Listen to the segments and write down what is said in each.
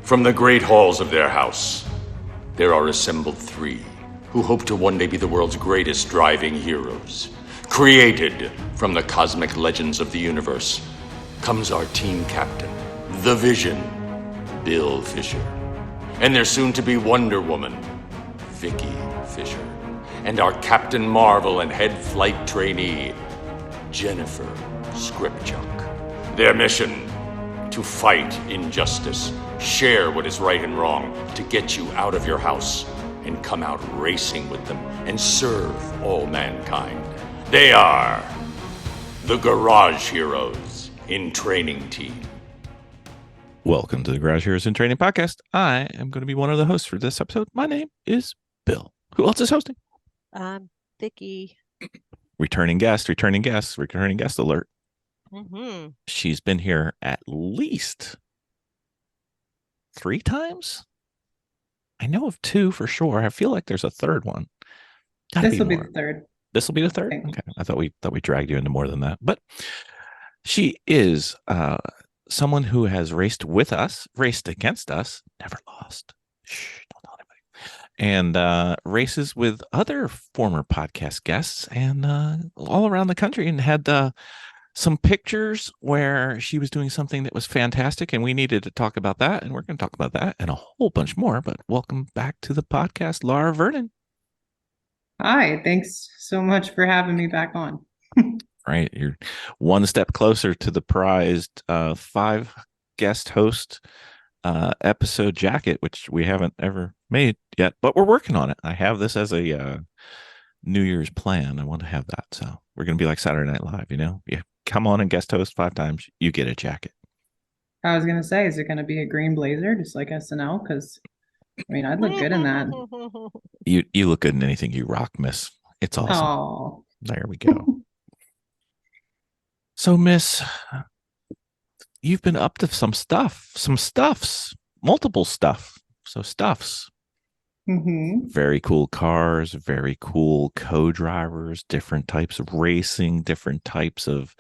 From the great halls of their house, there are assembled three who hope to one day be the world's greatest driving heroes. Created from the cosmic legends of the universe comes our team captain, the Vision, Bill Fisher, and their soon-to-be Wonder Woman, Vicki Fisher, and our Captain Marvel and head flight trainee, Jennifer Scripchuk. Their mission: to fight injustice, share what is right and wrong, to get you out of your house and come out racing with them and serve all mankind. They are the Garage Heroes in Training Team. Welcome to the Garage Heroes in Training Podcast. I am going to be one of the hosts for this episode. My name is Bill. Who else is hosting? Vicki. Returning guest alert. Mm-hmm. She's been here at least 3 times. I know of 2 for sure. I feel like there's a third one. This will be the third. This will be the third? Okay. I thought we dragged you into more than that. But she is someone who has raced with us, raced against us, never lost. Shh, don't tell anybody. And races with other former podcast guests and all around the country, and had some pictures where she was doing something that was fantastic, and we needed to talk about that, and we're going to talk about that and a whole bunch more. But welcome back to the podcast, Lara Vernon. Hi, thanks so much for having me back on. Right, you're one step closer to the prized 5-guest host episode jacket, which we haven't ever made yet, but we're working on it. I have this as a New Year's plan. I want to have that, so we're going to be like Saturday Night Live, you know? You come on and guest host 5 times, you get a jacket. I was going to say, is it going to be a green blazer, just like SNL? Because, I mean, I'd look good in that. You look good in anything you rock, miss. It's awesome. Oh, there we go. So, Miss, you've been up to some stuffs, multiple stuff. So stuffs. Mm-hmm. Very cool cars, very cool co-drivers, different types of racing, different types of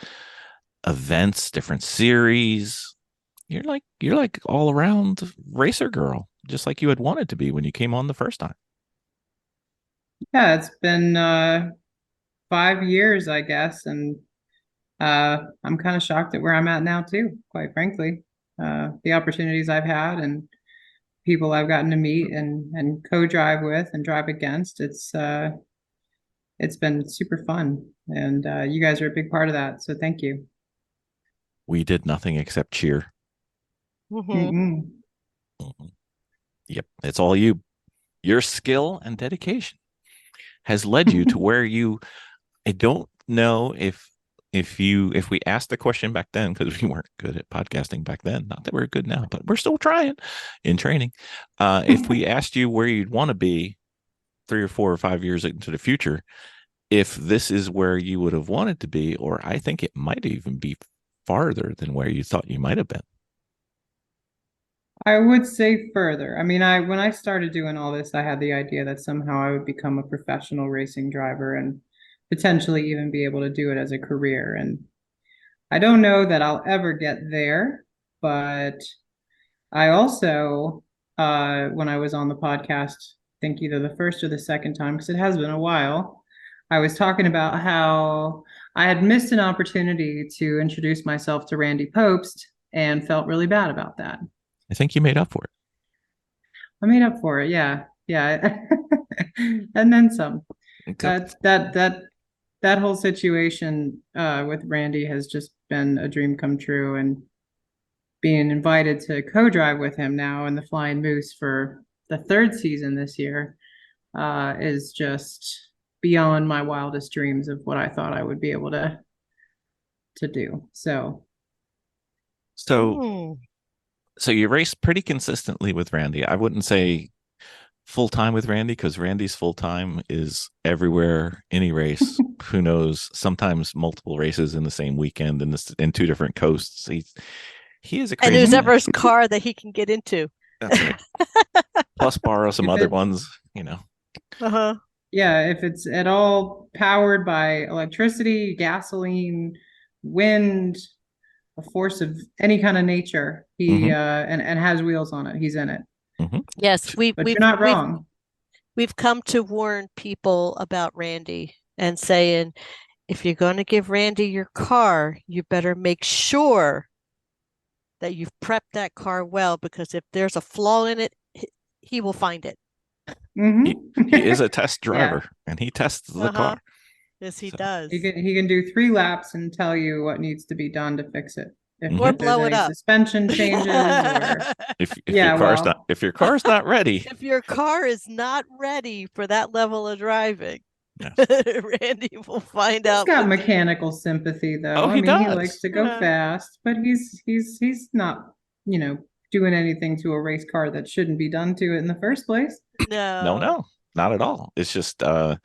events, different series. You're like all around racer girl, just like you had wanted to be when you came on the first time. Yeah, it's been 5 years, I guess, and I'm kind of shocked at where I'm at now too, quite frankly. The opportunities I've had and people I've gotten to meet and co-drive with and drive against, it's been super fun, and you guys are a big part of that, so thank you. We did nothing except cheer. Mm-hmm. Mm-hmm. Yep, it's all you. Your skill and dedication has led you to where you. I don't know if we asked the question back then, because we weren't good at podcasting back then. Not that we're good now, but we're still trying in training. If we asked you where you'd want to be 3 or 4 or 5 years into the future, if this is where you would have wanted to be, or I think it might even be farther than where you thought you might have been. I would say further. I mean, when I started doing all this, I had the idea that somehow I would become a professional racing driver and potentially even be able to do it as a career. And I don't know that I'll ever get there, but I also, when I was on the podcast, I think either the first or the second time, because it has been a while, I was talking about how I had missed an opportunity to introduce myself to Randy Popst and felt really bad about that. I think you made up for it. I made up for it. Yeah. And then some. Okay. That whole situation with Randy has just been a dream come true, and being invited to co-drive with him now in the Flying Moose for the 3rd season this year is just beyond my wildest dreams of what I thought I would be able to do. So you race pretty consistently with Randy. I wouldn't say full time with Randy, because Randy's full time is everywhere, any race. Who knows? Sometimes multiple races in the same weekend in 2 different coasts. He is a crazy. And who's man. ever's car that he can get into. That's right. Plus borrow some other ones, you know. Uh-huh. Yeah, if it's at all powered by electricity, gasoline, wind, a force of any kind of nature. He and has wheels on it. He's in it. Yes, But you're not wrong. We've come to warn people about Randy and saying, if you're going to give Randy your car, you better make sure that you've prepped that car well, because if there's a flaw in it, he will find it. He is a test driver, and he tests the car. Yes, he does. He can do 3 laps and tell you what needs to be done to fix it. Or blow it up. Suspension changes, or if your car's not ready. If your car is not ready for that level of driving, Yes. Randy will find out. He's got mechanical sympathy, though. Oh, he does. He likes to go fast, but he's not, doing anything to a race car that shouldn't be done to it in the first place. No, not at all. It's just our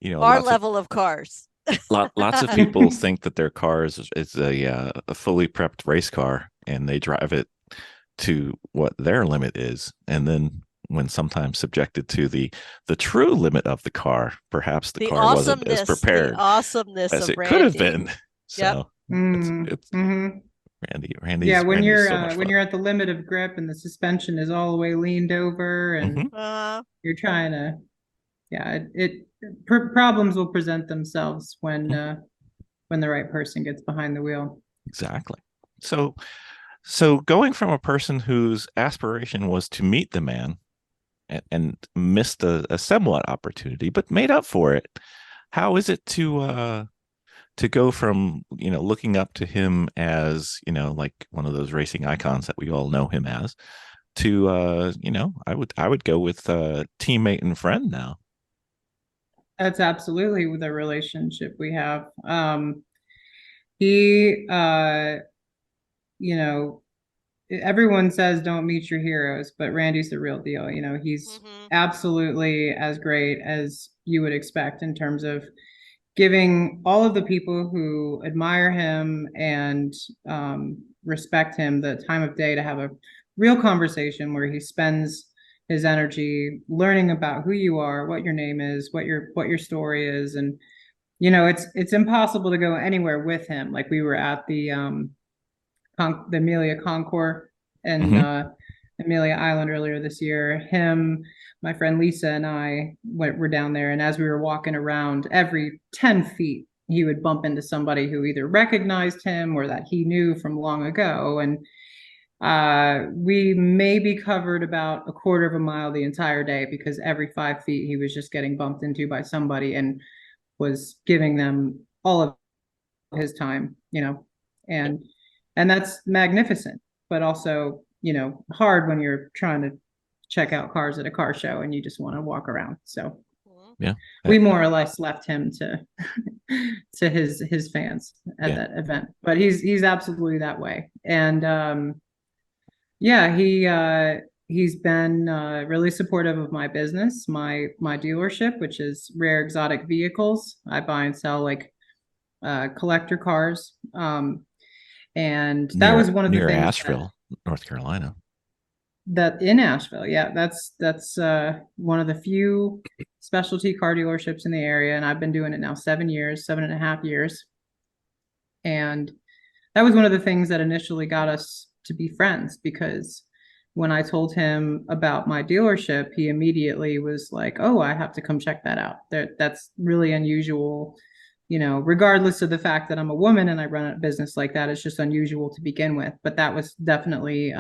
level of cars. Lots of people think that their car is a fully prepped race car, and they drive it to what their limit is, and then when sometimes subjected to the true limit of the car, perhaps the car wasn't as prepared as it Randy could have been. So Yep. it's Randy. Yeah, when you're so when you're at the limit of grip and the suspension is all the way leaned over, and you're trying to, problems will present themselves when the right person gets behind the wheel. Exactly. So going from a person whose aspiration was to meet the man and missed a somewhat opportunity, but made up for it, how is it to go from looking up to him as like one of those racing icons that we all know him as, to I would go with teammate and friend now? That's absolutely the relationship we have. He everyone says don't meet your heroes, but Randy's the real deal. He's absolutely as great as you would expect in terms of giving all of the people who admire him and respect him the time of day to have a real conversation where he spends his energy learning about who you are, what your name is, what your story is. And it's impossible to go anywhere with him. Like, we were at the Amelia Concours and Amelia Island earlier this year. Him, my friend Lisa, and I were down there, and as we were walking around, every 10 feet he would bump into somebody who either recognized him or that he knew from long ago. And we maybe covered about a quarter of a mile the entire day, because every 5 feet he was just getting bumped into by somebody and was giving them all of his time, and that's magnificent, but also, hard when you're trying to check out cars at a car show and you just want to walk around. So we more or less left him to his fans at that event, but he's absolutely that way. And he's been really supportive of my business, my dealership, which is Rare Exotic Vehicles. I buy and sell collector cars. And that was one of the things. Near Asheville, North Carolina. That in Asheville, that's one of the few specialty car dealerships in the area, and I've been doing it now 7.5 years. And that was one of the things that initially got us to be friends, because when I told him about my dealership, he immediately was like, "Oh, I have to come check that out. That's really unusual." Regardless of the fact that I'm a woman and I run a business like that, it's just unusual to begin with. But that was definitely,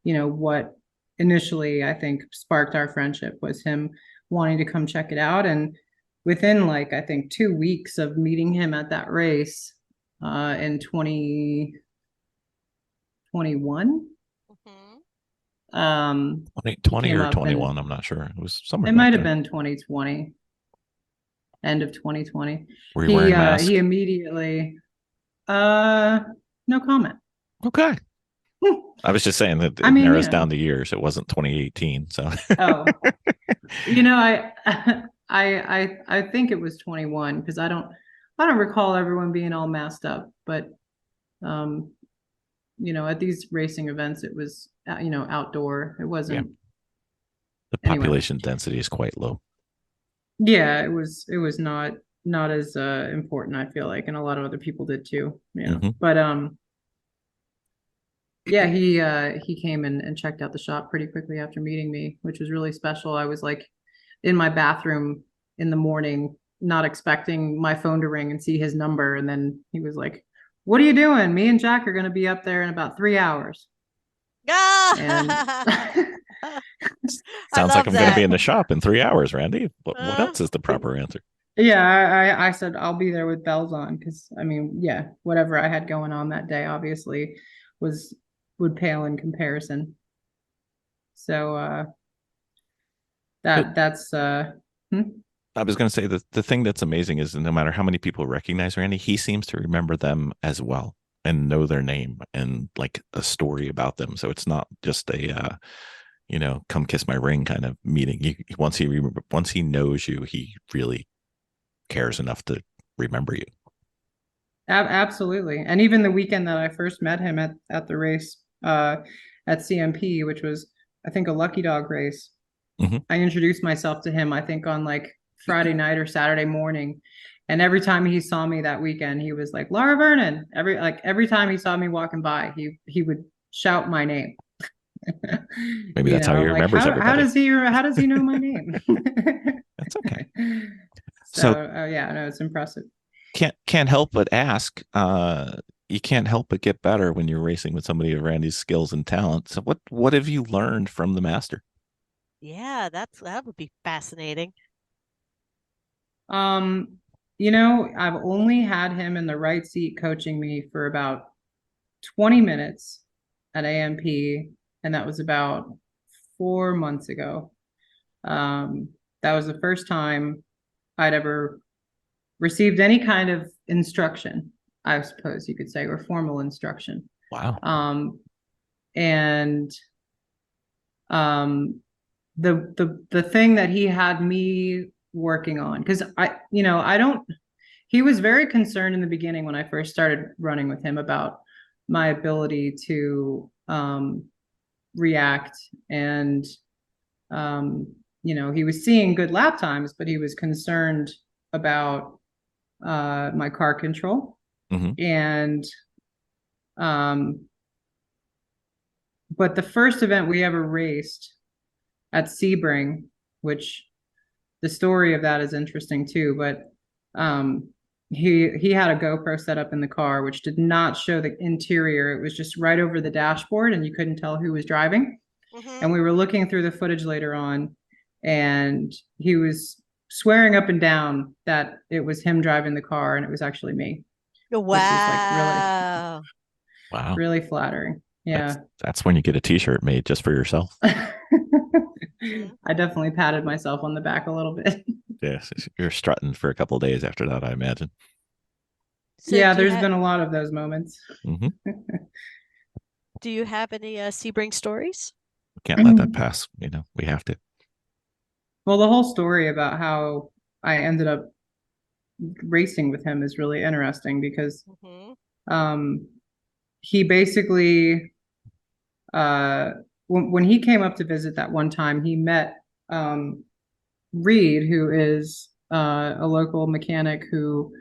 what initially I think sparked our friendship, was him wanting to come check it out. And within I think 2 weeks of meeting him at that race in 2021, 2020 or 21, I'm not sure. It was somewhere. It might have been 2020. End of 2020. Were you wearing masks? He immediately, no comment. Okay. I was just saying that it narrows down the years. It wasn't 2018, so. Oh, I think it was 21, because I don't recall everyone being all masked up, but at these racing events, it was outdoor. It wasn't. The population density is quite low. Yeah, it was not as important, I feel like, and a lot of other people did too. But Yeah, he came and checked out the shop pretty quickly after meeting me, which was really special. I was like in my bathroom in the morning, not expecting my phone to ring and see his number. And then he was like, "What are you doing? Me and Jack are going to be up there in about 3 hours." And I Sounds like love I'm going to be that. in the shop in 3 hours, Randy. What Uh, else is the proper answer? yeah, I said I'll be there with bells on because I mean, yeah, whatever I had going on that day obviously was would pale in comparison. So But that's hmm? I was going to say that the thing that's amazing is no matter how many people recognize Randy, he seems to remember them as well and know their name and like a story about them. So it's not just a come kiss my ring kind of meeting. Once he knows you, he really cares enough to remember you. Absolutely. And even the weekend that I first met him at the race at CMP, which was I think a lucky dog race, I introduced myself to him, I think on like Friday night or Saturday morning. And every time he saw me that weekend, he was like, "Lara Vernon." Every time he saw me walking by, he would shout my name. Maybe that's how he I'm like, remembers how everybody. how does he know my name? That's okay. So So yeah, no, it's impressive. can't help but ask. You can't help but get better when you're racing with somebody of Randy's skills and talent. So what have you learned from the master? yeah, that would be fascinating. Um, I've only had him in the right seat coaching me for about 20 minutes at AMP, and that was about 4 months ago. That was the first time I'd ever received any kind of instruction, I suppose you could say, or formal instruction. Wow. And the thing that he had me working on, because I don't. He was very concerned in the beginning when I first started running with him about my ability to react and he was seeing good lap times, but he was concerned about my car control. And but the first event we ever raced at Sebring, which the story of that is interesting too, but he had a GoPro set up in the car, which did not show the interior. It was just right over the dashboard, and you couldn't tell who was driving. And we were looking through the footage later on, and he was swearing up and down that it was him driving the car, and it was actually me. Wow. Which is like Wow. really flattering. Yeah. That's when you get a t-shirt made just for yourself. I definitely patted myself on the back a little bit. Yes, you're strutting for a couple of days after that, I imagine. So yeah, there's been a lot of those moments. Do you have any Sebring stories? Can't let that pass. We have to. Well, the whole story about how I ended up racing with him is really interesting because he basically when he came up to visit that one time, he met Reed, who is a local mechanic who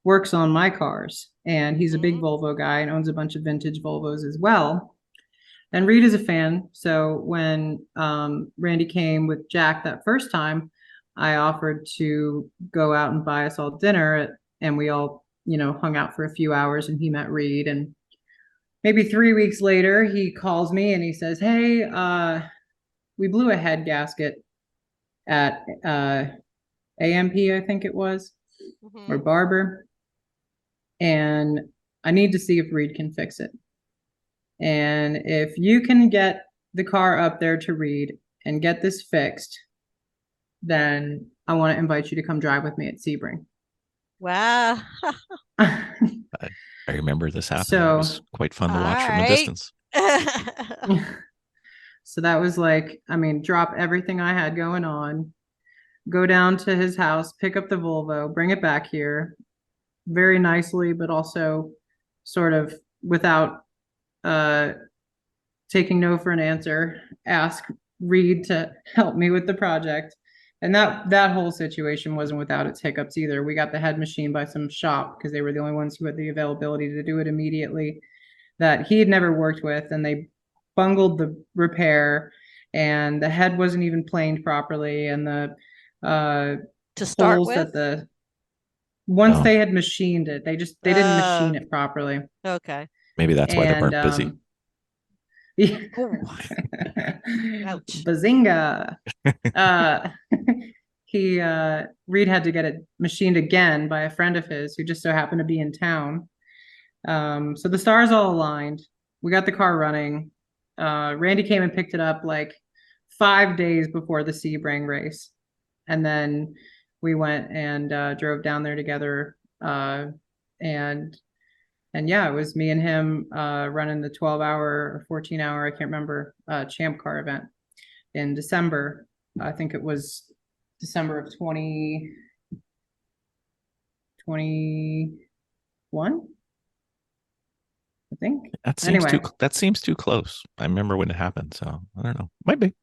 works on my cars, and he's a big Volvo guy and owns a bunch of vintage Volvos as well. And Reed is a fan. So when Randy came with Jack that first time, I offered to go out and buy us all dinner, and we all, hung out for a few hours, and he met Reed. And maybe 3 weeks later, he calls me and he says, "Hey, we blew a head gasket at AMP, I think it was, or Barber. And I need to see if Reed can fix it. And if you can get the car up there to Reed and get this fixed, then I want to invite you to come drive with me at Sebring." Wow. I remember this happening. It was quite fun to watch from a distance. So that was like, drop everything I had going on, go down to his house, pick up the Volvo, bring it back here very nicely, but also sort of without taking no for an answer, ask Reed to help me with the project. And that whole situation wasn't without its hiccups either. We got the head machine by some shop because they were the only ones who had the availability to do it immediately. that he had never worked with, and they bungled the repair, and the head wasn't even planed properly, and the To start holes with? that once Oh. they had machined it, they didn't machine it properly. Okay. Maybe that's why they And weren't busy. yeah. Ooh. Ouch. Bazinga. He Reed had to get it machined again by a friend of his who just so happened to be in town. So the stars all aligned. We got the car running. Randy came and picked it up like 5 days before the Sebring race, and then we went and drove down there together. And yeah, it was me and him running the 12-hour or 14-hour, I can't remember, Champ Car event in December. I think it was December of 2021. I think. That seems Anyway. that seems too close. I remember when it happened, so I don't know. Might be.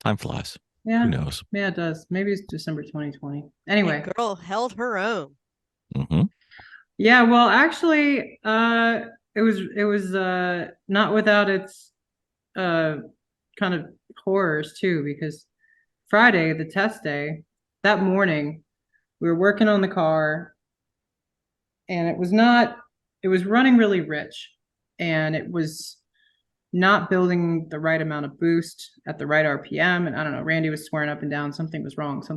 Time flies. Yeah. Who knows? Yeah, it does. Maybe it's December 2020. Anyway. Hey, girl held her own. Mm-hmm. Yeah, well, actually, it was not without its kind of horrors too, because Friday, the test day, that morning, we were working on the car, and it was running really rich, and it was not building the right amount of boost at the right RPM. And I don't know, Randy was swearing up and down something was wrong. So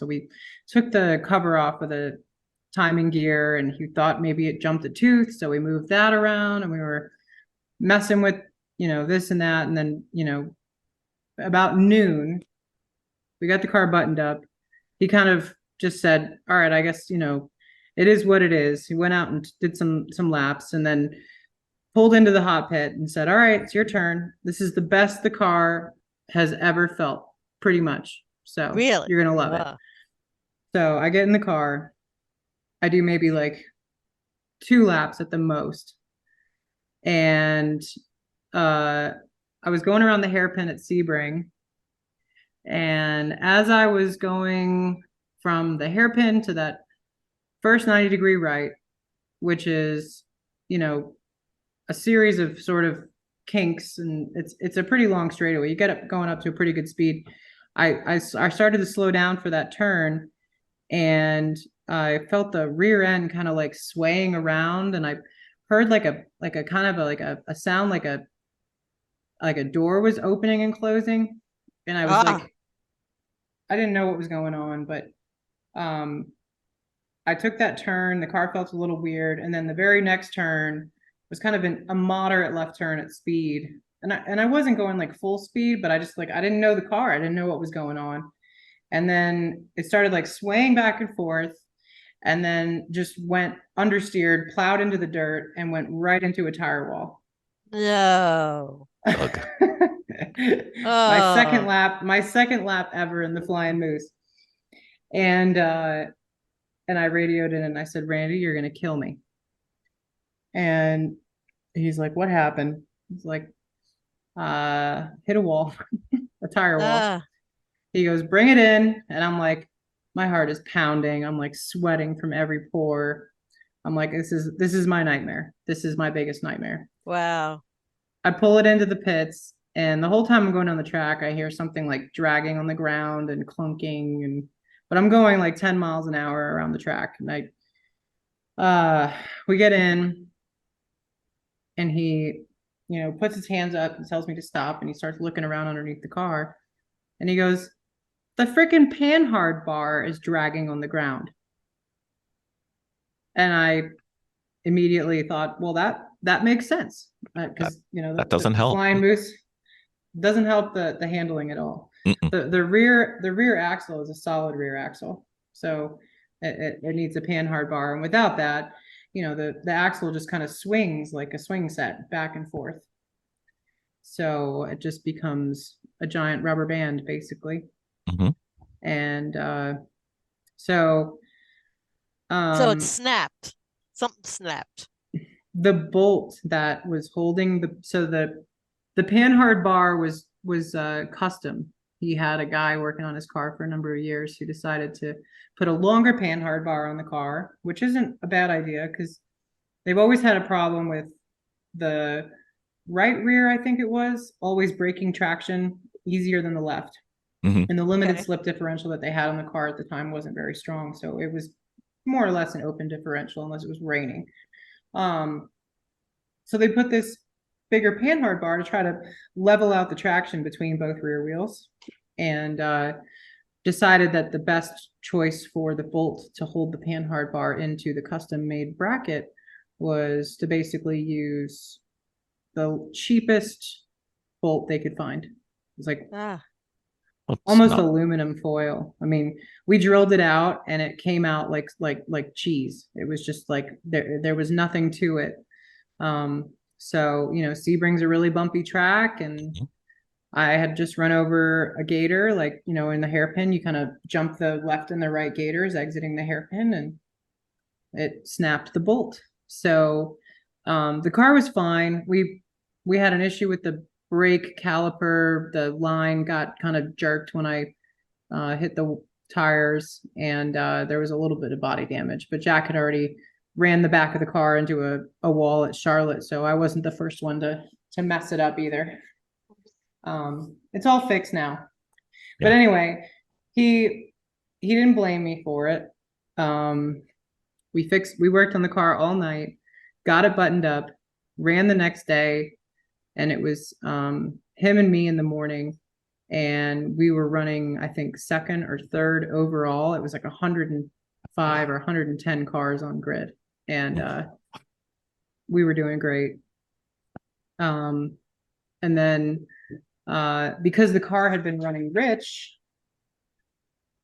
we took the cover off of the timing gear, and he thought maybe it jumped a tooth, so we moved that around, and we were messing with this and that. And then about noon, we got the car buttoned up. He kind of just said, all right, I guess it is what it is. He went out and did some laps, and then pulled into the hot pit and said, all right, it's your turn. This is the best the car has ever felt, pretty much. So Really? you're gonna love it. So I get in the car. I do maybe like 2 laps at the most. And I was going around the hairpin at Sebring. And as I was going from the hairpin to that first 90-degree right, which is, a series of sort of kinks, and it's a pretty long straightaway. You get up going up to a pretty good speed. I started to slow down for that turn, and I felt the rear end kind of like swaying around, and I heard like a kind of a sound like a door was opening and closing, and I was like, I didn't know what was going on, but I took that turn. The car felt a little weird, and then the very next turn was kind of a moderate left turn at speed, and I wasn't going like full speed, but I just I didn't know the car. I didn't know what was going on. And then it started like swaying back and forth, and then just went understeered, plowed into the dirt, and went right into a tire wall. No. My second lap ever in the Flying Moose. And I radioed in and I said, Randy, you're gonna kill me. And he's like, what happened? He's like, hit a wall, a tire wall. He goes, bring it in. And I'm like, my heart is pounding. I'm like sweating from every pore. I'm like, this is my nightmare. This is my biggest nightmare. Wow. I pull it into the pits, and the whole time I'm going down the track, I hear something like dragging on the ground and clunking, but I'm going like 10 miles an hour around the track. And we get in, and he, puts his hands up and tells me to stop, and he starts looking around underneath the car, and he goes, the freaking panhard bar is dragging on the ground. And I immediately thought, well, that makes sense, because that doesn't help. Flying Moose doesn't help the handling at all. The rear axle is a solid rear axle, so it needs a panhard bar, and without that, the axle just kind of swings like a swing set back and forth, so it just becomes a giant rubber band basically. And so it snapped. Something snapped. The bolt that was holding the panhard bar was custom. He had a guy working on his car for a number of years who decided to put a longer panhard bar on the car, which isn't a bad idea, because they've always had a problem with the right rear, I think it was, always braking traction easier than the left. Mhm. And the limited Okay. slip differential that they had on the car at the time wasn't very strong. So it was more or less an open differential unless it was raining. So they put this bigger panhard bar to try to level out the traction between both rear wheels, and decided that the best choice for the bolt to hold the panhard bar into the custom made bracket was to basically use the cheapest bolt they could find. It was like Ah, Well, it's almost not- aluminum foil. I mean, we drilled it out and it came out like cheese. It was just like there was nothing to it. So you know, Sebring's a really bumpy track, and Mhm. I had just run over a gator, like, you know, in the hairpin, you kind of jump the left and the right gators exiting the hairpin, and it snapped the bolt. So the car was fine. We had an issue with the brake caliper. The line got kind of jerked when I hit the tires, and there was a little bit of body damage. But Jack had already ran the back of the car into a wall at Charlotte, so I wasn't the first one to mess it up either. It's all fixed now. But Yeah. anyway, he didn't blame me for it. We worked on the car all night, got it buttoned up, ran the next day, and it was him and me in the morning, and we were running, I think, second or third overall. It was like 105 or 110 cars on grid, and we were doing great. And then because the car had been running rich,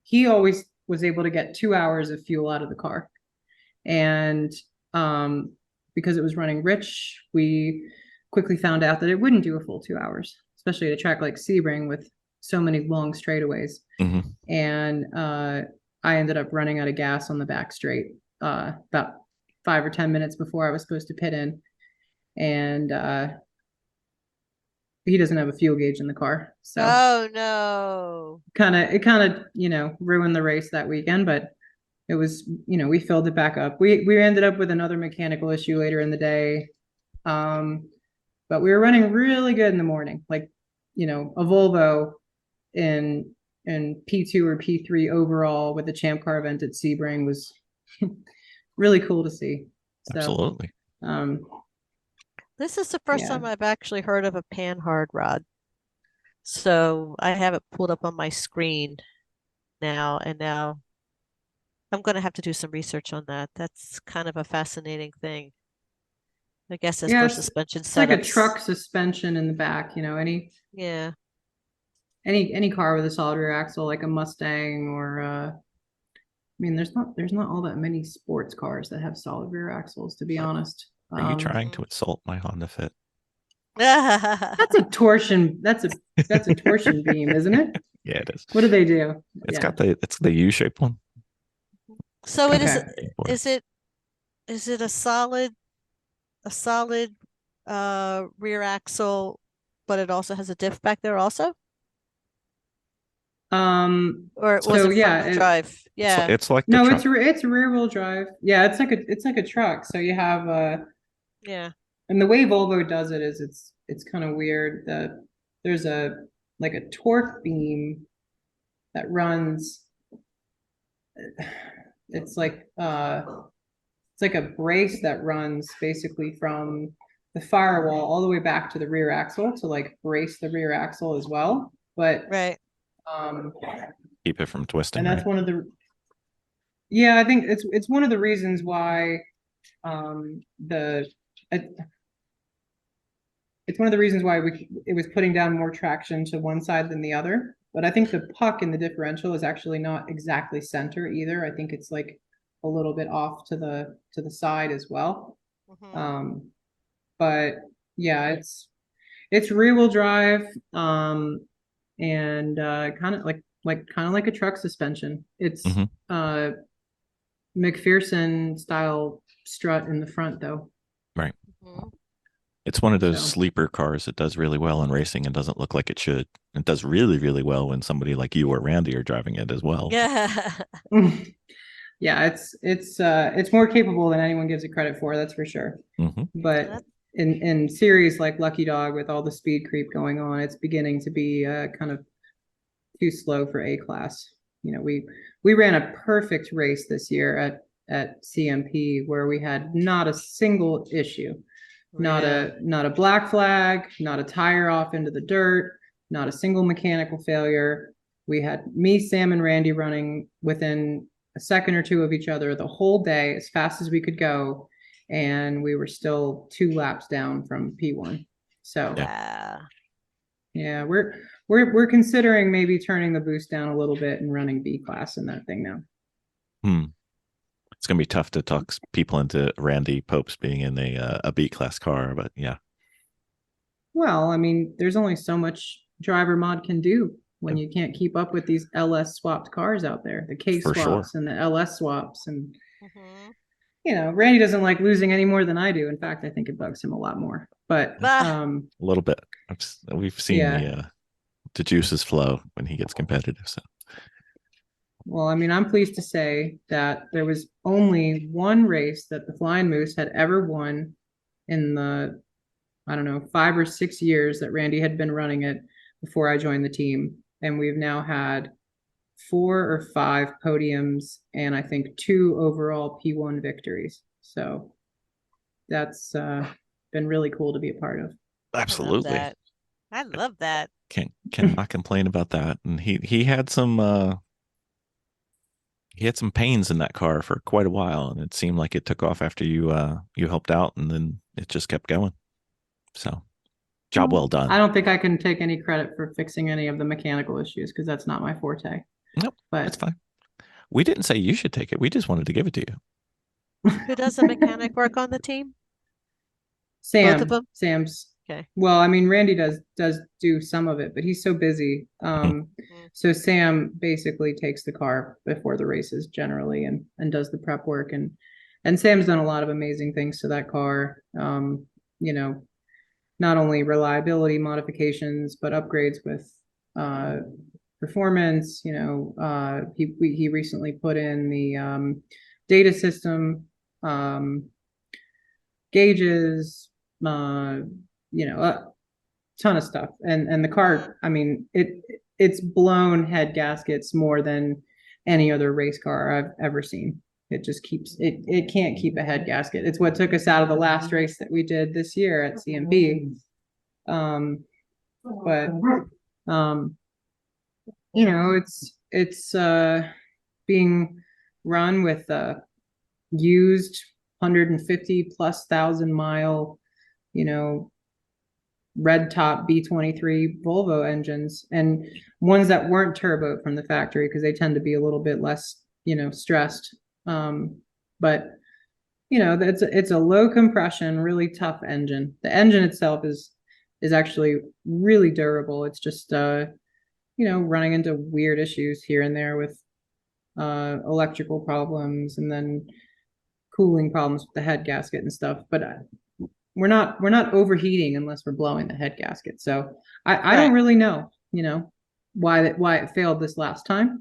he always was able to get 2 hours of fuel out of the car. And because it was running rich, we quickly found out that it wouldn't do a full 2 hours, especially at a track like Sebring with so many long straightaways. Mhm. And I ended up running out of gas on the back straight about 5 or 10 minutes before I was supposed to pit in. And he doesn't have a fuel gauge in the car. So oh no. it kind of, you know, ruined the race that weekend, but it was, you know, we filled it back up. We ended up with another mechanical issue later in the day. But we were running really good in the morning. Like, you know, a Volvo in P2 or P3 overall with the Champ Car event at Sebring was really cool to see. So, Absolutely. This is the first Yeah. time I've actually heard of a panhard rod. So I have it pulled up on my screen now, and now I'm going to have to do some research on that. That's kind of a fascinating thing. I guess it's Yeah, for it's- suspension it's like a setups. truck suspension in the back, you know, Yeah. any car with a solid rear axle, like a Mustang or I mean, there's not all that many sports cars that have solid rear axles, to be honest. Are you trying to insult my Honda Fit? That's a torsion. That's a torsion beam, isn't it? Yeah, it is. What do they do? It's Yeah. got it's the U-shaped one. So it is. Okay. Is it a solid rear axle, but it also has a diff back there also? Or was So, it yeah, front drive? Yeah. It's like the No, truck. it's rear wheel drive. Yeah, it's like a truck. So you have Yeah. and the way Volvo does it is it's kind of weird. There's like a torque beam that runs. It's like a brace that runs basically from the firewall all the way back to the rear axle to like brace the rear axle as well. But Right. Keep it from twisting. and that's Right? one of the yeah, I think it's one of the reasons why it's one of the reasons why it was putting down more traction to one side than the other. But I think the puck in the differential is actually not exactly center either. I think it's like a little bit off to the side as well. Mhm. But yeah, it's rear wheel drive, and kind of like a truck suspension. It's Mhm. McPherson style strut in the front though. Right. Mhm. It's one of those So. sleeper cars that does really well in racing and doesn't look like it should. It does really, really well when somebody like you or Randy are driving it as well. Yeah. Yeah, it's more capable than anyone gives it credit for, that's for sure. Mhm. But That- in series like Lucky Dog, with all the speed creep going on, it's beginning to be kind of too slow for A class. You know, we ran a perfect race this year at CMP where we had not a single issue, not a black flag, not a tire off into the dirt, not a single mechanical failure. We had me, Sam, and Randy running within a second or two of each other the whole day as fast as we could go, and we were still 2 laps down from P1. So yeah, we're considering maybe turning the boost down a little bit and running B class in that thing now. It's gonna be tough to talk people into Randy Popes being in a B class car, but yeah. Well, I mean, there's only so much driver mod can do when you can't keep up with these LS swapped cars out there, the K swaps and the LS swaps, and you know, Randy doesn't like losing any more than I do. In fact, I think it bugs him a lot more. But a little bit. We've seen the juices flow when he gets competitive. So, well, I mean, I'm pleased to say that there was only one race that the Flying Moose had ever won in the, I don't know, 5 or 6 years that Randy had been running it before I joined the team. And we've now had 4 or 5 podiums and I think 2 overall P1 victories. So that's been really cool to be a part of. Absolutely. I love that. Cannot complain about that. And he had some pains in that car for quite a while, and it seemed like it took off after you helped out, and then it just kept going. So job well done. I don't think I can take any credit for fixing any of the mechanical issues because that's not my forte. Nope, but that's fine. We didn't say you should take it. We just wanted to give it to you. Who does the mechanic work on the team? Sam. Both of them? Sam's. Okay. Well, I mean, Randy does do some of it, but he's so busy. So Sam basically takes the car before the races generally and does the prep work. And Sam's done a lot of amazing things to that car. You know, not only reliability modifications, but upgrades with performance. You know, he recently put in the data system, gauges, you know, a ton of stuff. And the car, I mean, it's blown head gaskets more than any other race car I've ever seen. It just keeps it can't keep a head gasket. It's what took us out of the last race that we did this year at CMP. But you know, it's being run with used 150,000+ mile, you know, red top B23 Volvo engines, and ones that weren't turbo from the factory because they tend to be a little bit less, you know, stressed. But you know, it's a low compression, really tough engine. The engine itself is actually really durable. It's just you know, running into weird issues here and there with electrical problems and then cooling problems with the head gasket and stuff. But we're not overheating unless we're blowing the head gasket. So I don't really know, you know, why it failed this last time.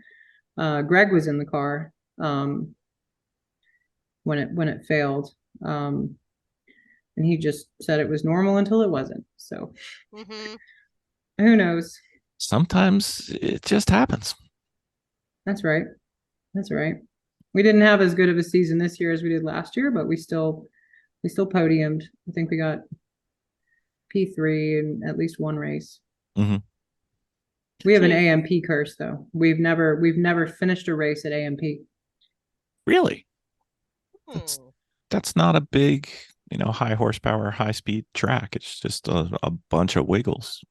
Greg was in the car when it failed, and he just said it was normal until it wasn't. So who knows? Sometimes it just happens. That's right. We didn't have as good of a season this year as we did last year, but we still podiumed. I think we got P3 in at least one race. We have an AMP curse though. We've never finished a race at AMP. Really? That's not a big, you know, high horsepower, high speed track. It's just a bunch of wiggles.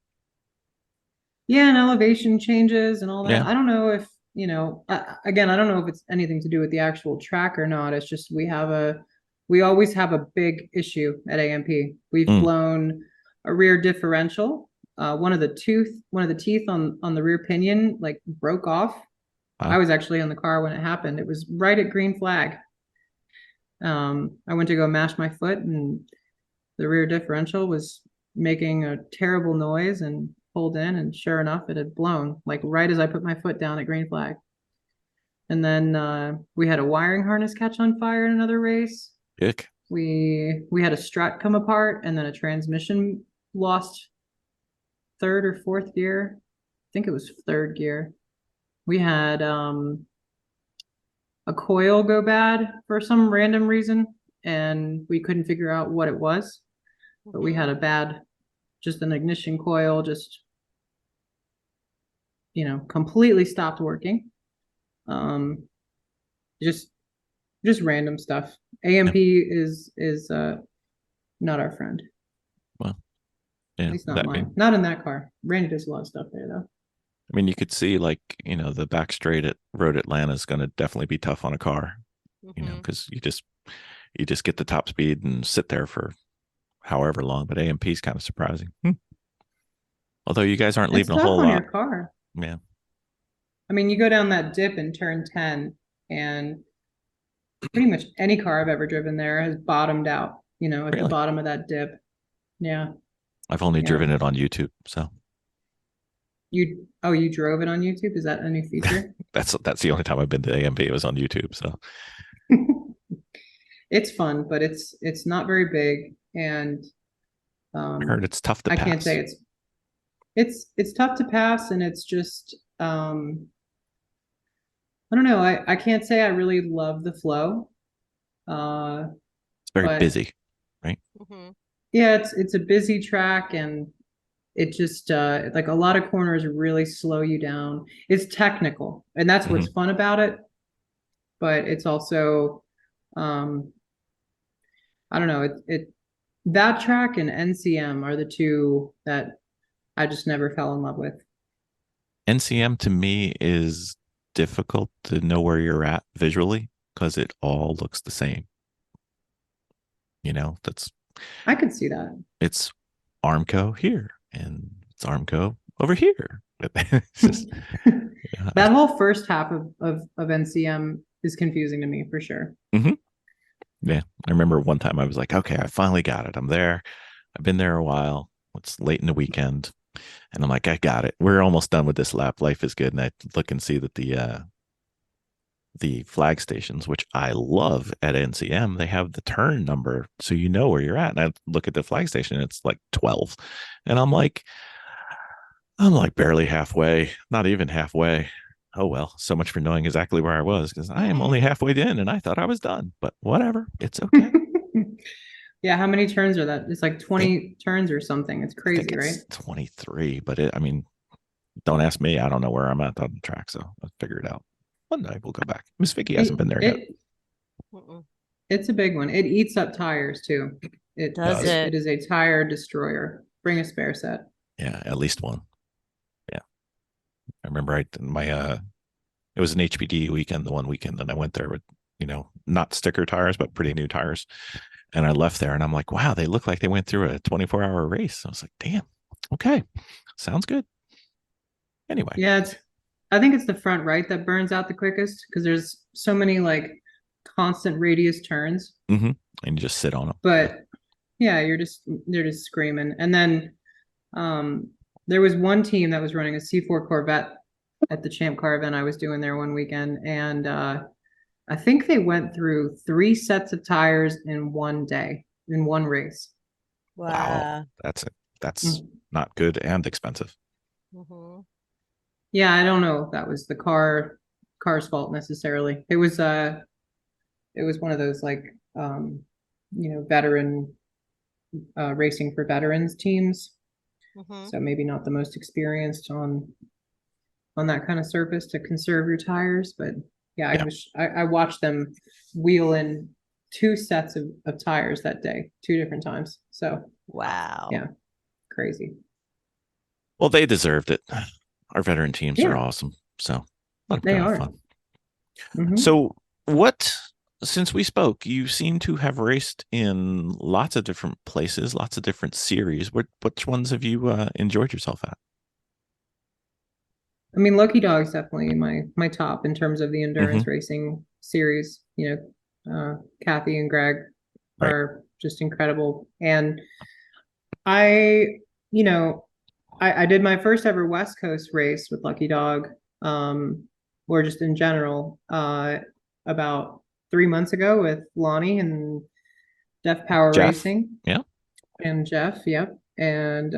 Yeah, and elevation changes and all that. Yeah. I don't know if, you know, again, I don't know if it's anything to do with the actual track or not. It's just we always have a big issue at AMP. We've blown a rear differential. One of the teeth on the rear pinion like broke off. Wow. I was actually in the car when it happened. It was right at green flag. I went to go mash my foot and the rear differential was making a terrible noise and pulled in, and sure enough, it had blown like right as I put my foot down at green flag. And then we had a wiring harness catch on fire in another race. Ick. We had a strut come apart and then a transmission lost third or fourth gear. I think it was third gear. We had a coil go bad for some random reason, and we couldn't figure out what it was. But we had a bad, just an ignition coil, just completely stopped working. Just random stuff. AMP is not our friend. Well, yeah, At least not mine. Not in that car. Randy does a lot of stuff there though. I mean, you could see like, the back straight at Road Atlanta is going to definitely be tough on a car, because you just get the top speed and sit there for however long. But AMP is kind of surprising. Although you guys aren't leaving a whole lot. Your car. Yeah. I mean, you go down that dip in turn 10 and pretty much any car I've ever driven there has bottomed out, at the bottom of that dip. Yeah. I've only driven it on YouTube, so. You drove it on YouTube? Is that a new feature? That's the only time I've been to AMP. It was on YouTube, so. It's fun, but it's not very big, and I heard it's tough to pass. I can't say it's tough to pass, and it's just I don't know. I can't say I really love the flow. It's very busy, right? Yeah, it's a busy track, and it just like a lot of corners really slow you down. It's technical, and that's what's fun about it. But it's also, I don't know. That track and NCM are the two that I just never fell in love with. NCM to me is difficult to know where you're at visually because it all looks the same. I could see that. It's Armco here and it's Armco over here. It's just, that whole first half of NCM is confusing to me for sure. Yeah. I remember one time I was like, okay, I finally got it. I'm there. I've been there a while. It's late in the weekend. And I'm like, I got it. We're almost done with this lap. Life is good. And I look and see that the flag stations, which I love at NCM, they have the turn number. So you know where you're at. And I look at the flag station and it's like 12. And I'm like barely halfway, not even halfway. Oh, well, so much for knowing exactly where I was because I am only halfway in and I thought I was done, but whatever. It's okay. Yeah. How many turns are that? It's like 20 turns or something. It's crazy, right? 23, but don't ask me. I don't know where I'm at on the track. So I'll figure it out. One day we'll go back. Miss Vicki hasn't been there yet. It's a big one. It eats up tires too. It does. It is a tire destroyer. Bring a spare set. Yeah. At least one. Yeah. I remember it was an HPD weekend, the one weekend that I went there with, not sticker tires, but pretty new tires. And I left there and I'm like, wow, they look like they went through a 24-hour race. I was like, damn, okay. Sounds good. Anyway. Yeah, I think it's the front right that burns out the quickest because there's so many like constant radius turns. And you just sit on them. But yeah, they're just screaming. And then there was one team that was running a C4 Corvette at the Champ Car event I was doing there one weekend. And I think they went through 3 sets of tires in one day, in one race. Wow. That's not good and expensive. Yeah, I don't know if that was the car's fault necessarily. It was one of those like veteran racing for veterans teams. So maybe not the most experienced on that kind of surface to conserve your tires, but yeah. I watched them wheel in 2 sets of tires that day, 2 different times. So wow. Yeah. Crazy. Well, they deserved it. Our veteran teams are awesome. So they are fun. So since we spoke, you seem to have raced in lots of different places, lots of different series. Which ones have you enjoyed yourself at? I mean, Lucky Dog's definitely my top in terms of the endurance racing series. Kathy and Greg are just incredible. And I did my first ever West Coast race with Lucky Dog, or just in general, about 3 months ago with Lonnie and Def Power Jeff? Racing. Yeah. And Jeff, yep. And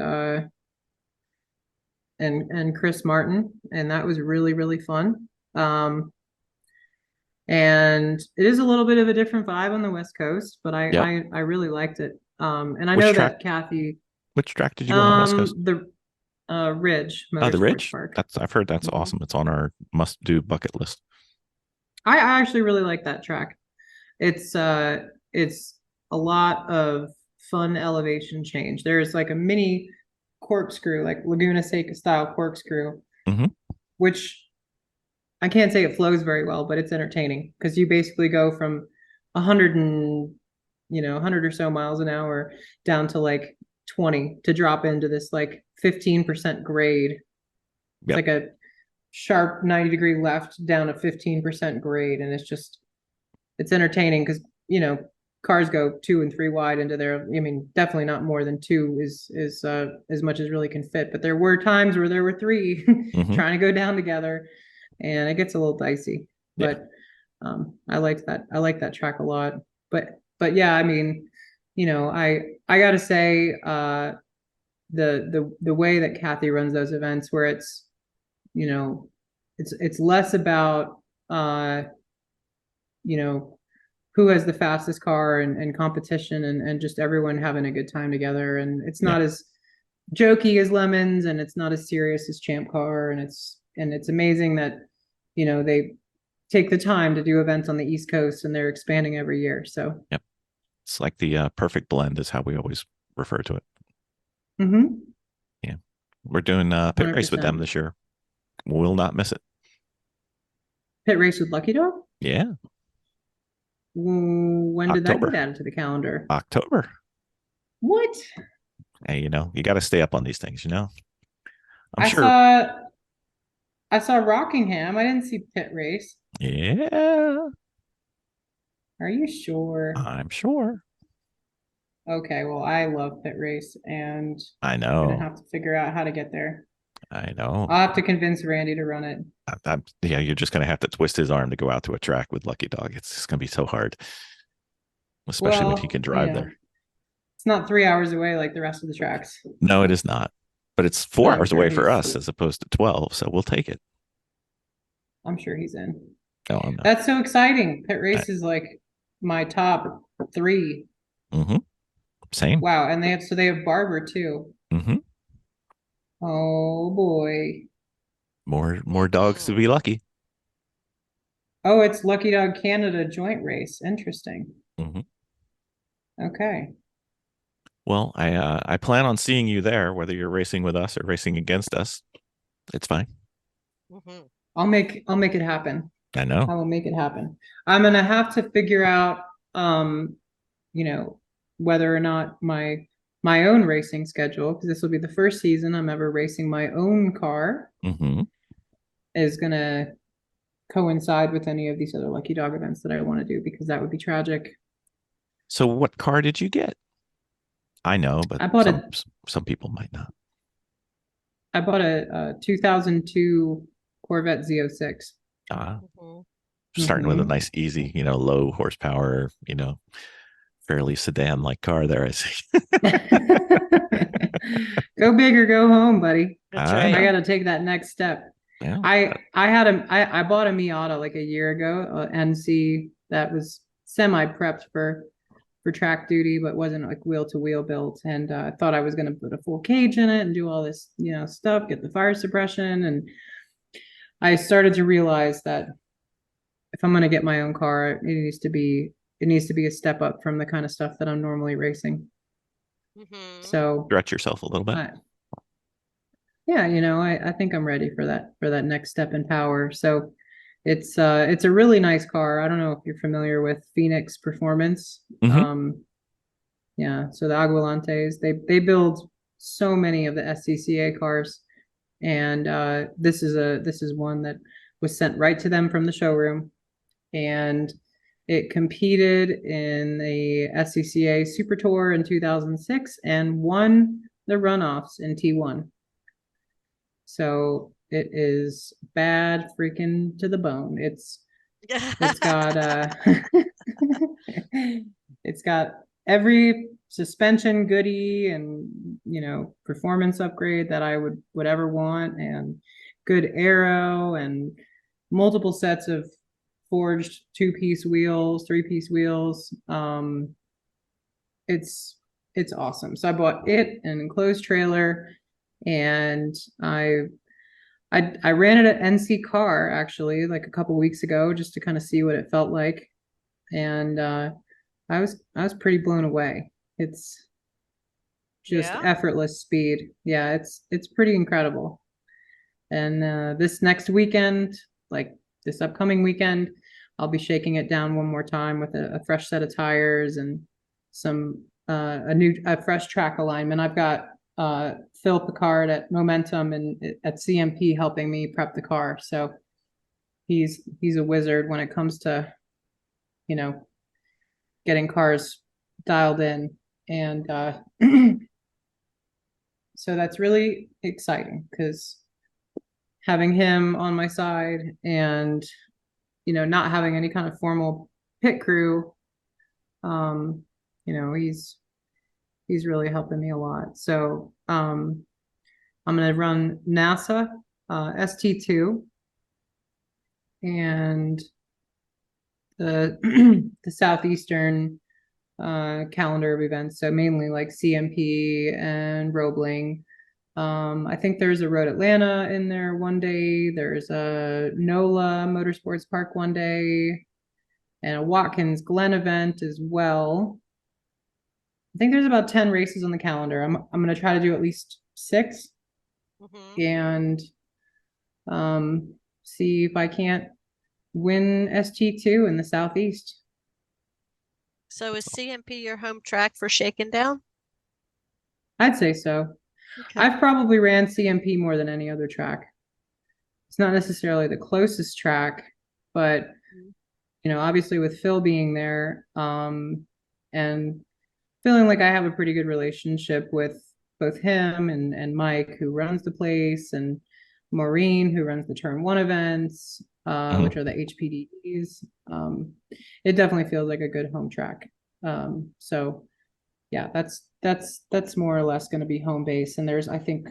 Chris Martin, and that was really, really fun. And it is a little bit of a different vibe on the West Coast, but I Yep. I really liked it. And I Which know track? that Kathy, Which track did you go on the West Coast? the Ridge Oh, the Motorsports Ridge. Park. I've heard that's Mhm. awesome. It's on our must-do bucket list. I actually really like that track. It's a lot of fun elevation change. There's like a mini corkscrew, like Laguna Seca style corkscrew, Mhm. which I can't say it flows very well, but it's entertaining because you basically go from 100 or so miles an hour down to like 20 to drop into this like 15% grade. It's Yep. like a sharp 90-degree left down a 15% grade, and it's entertaining because cars go 2 and 3 wide into there. I mean, definitely not more than 2 is as much as really can fit, but there were times where there were 3 Mhm. trying to go down together, and it gets a little dicey. Yeah. But I liked that. I like that track a lot. But yeah, I mean, I gotta say, the way that Kathy runs those events, where it's it's less about who has the fastest car and competition and just everyone having a good time together, and it's not as jokey as Lemons, and it's not as serious as Champ Car, and it's amazing that they take the time to do events on the East Coast, and they're expanding every year. So Yep. It's like the perfect blend is how we always refer to it. mhm. Yeah. We're doing pit race with them 100%. this year. We'll not miss it. Pit race with Lucky Dog. Yeah. When did that October. get added to the calendar? October. What? Hey, you got to stay up on these things, I'm I sure. saw Rockingham. I didn't see pit race. Yeah. Are you sure? I'm sure. Okay, well, I love pit race, and I I'm know. gonna have to figure out how to get there. I know. I'll have to convince Randy to run it. Yeah, you're just going to have to twist his arm to go out to a track with Lucky Dog. It's just going to be so hard, especially when he can drive there. It's not 3 hours away like the rest of the tracks. No, it is not. But it's 4 I'm hours sure away for he's- us as opposed to 12. So we'll take it. I'm sure he's in. No, I'm not. That's so exciting. Pit race is like my top 3. Mm-hmm. Same. Wow, and they have Barber too. Mm-hmm. Oh boy. More dogs to be lucky. Oh, it's Lucky Dog Canada joint race. Interesting. Mm-hmm. Okay. Well, I plan on seeing you there, whether you're racing with us or racing against us. It's fine. Mhm. I'll make it happen. I I know. will make it happen. I'm gonna have to figure out whether or not my own racing schedule, because this will be the first season I'm ever racing my own car, Mm-hmm. is gonna coincide with any of these other Lucky Dog events that I want to do, because that would be tragic. So what car did you get? I know, but I bought some people might not. I bought a 2002 Corvette Z06. Mhm. Starting with a nice, easy, low horsepower, fairly sedan-like car there, I see. Go big or go home, buddy. That's I I right. know. got to take that next step. Yeah. I bought a Miata like a year ago, NC, that was semi-prepped for track duty, but wasn't like wheel to wheel built. And I thought I was going to put a full cage in it and do all this, stuff, get the fire suppression. And I started to realize that if I'm going to get my own car, it needs to be a step up from the kind of stuff that I'm normally racing. Mhm. So Stretch yourself a little bit. yeah, I think I'm ready for that next step in power. So it's a really nice car. I don't know if you're familiar with Phoenix Performance. Mhm. Yeah, so the Aguilantes, they build so many of the SCCA cars, and this is one that was sent right to them from the showroom, and it competed in the SCCA Super Tour in 2006 and won the runoffs in T1. So it is bad freaking to the bone. It's got every suspension goodie and, you know, performance upgrade that I would ever want, and good aero and multiple sets of forged 2-piece wheels, 3-piece wheels. It's awesome. So I bought it, an enclosed trailer, and I ran it at NC Car actually like a couple weeks ago just to kind of see what it felt like, and I was pretty blown away. It's just Yeah. effortless speed. Yeah, it's pretty incredible. And this next weekend, like this upcoming weekend, I'll be shaking it down one more time with a fresh set of tires and some a fresh track alignment. I've got Phil Picard at Momentum and at CMP helping me prep the car. So he's a wizard when it comes to, you know, getting cars dialed in. And so that's really exciting because having him on my side and, you know, not having any kind of formal pit crew, you know, he's really helping me a lot. So I'm going to run NASA ST2 and the the Southeastern calendar of events. So mainly like CMP and Roebling. I think there's a Road Atlanta in there one day. There's a NOLA Motorsports Park one day, and a Watkins Glen event as well. I think there's about 10 races on the calendar. I'm going to try to do at least 6 and see if I can't win ST2 in the Southeast. So is CMP your home track for Shaken Down? I'd say so. Okay. I've probably ran CMP more than any other track. It's not necessarily the closest track, but you know, obviously with Phil being there, and feeling like I have a pretty good relationship with both him and Mike, who runs the place, and Maureen, who runs the Turn 1 events, which are the HPDs. It definitely feels like a good home track. So yeah, that's more or less going to be home base. And there's, I think,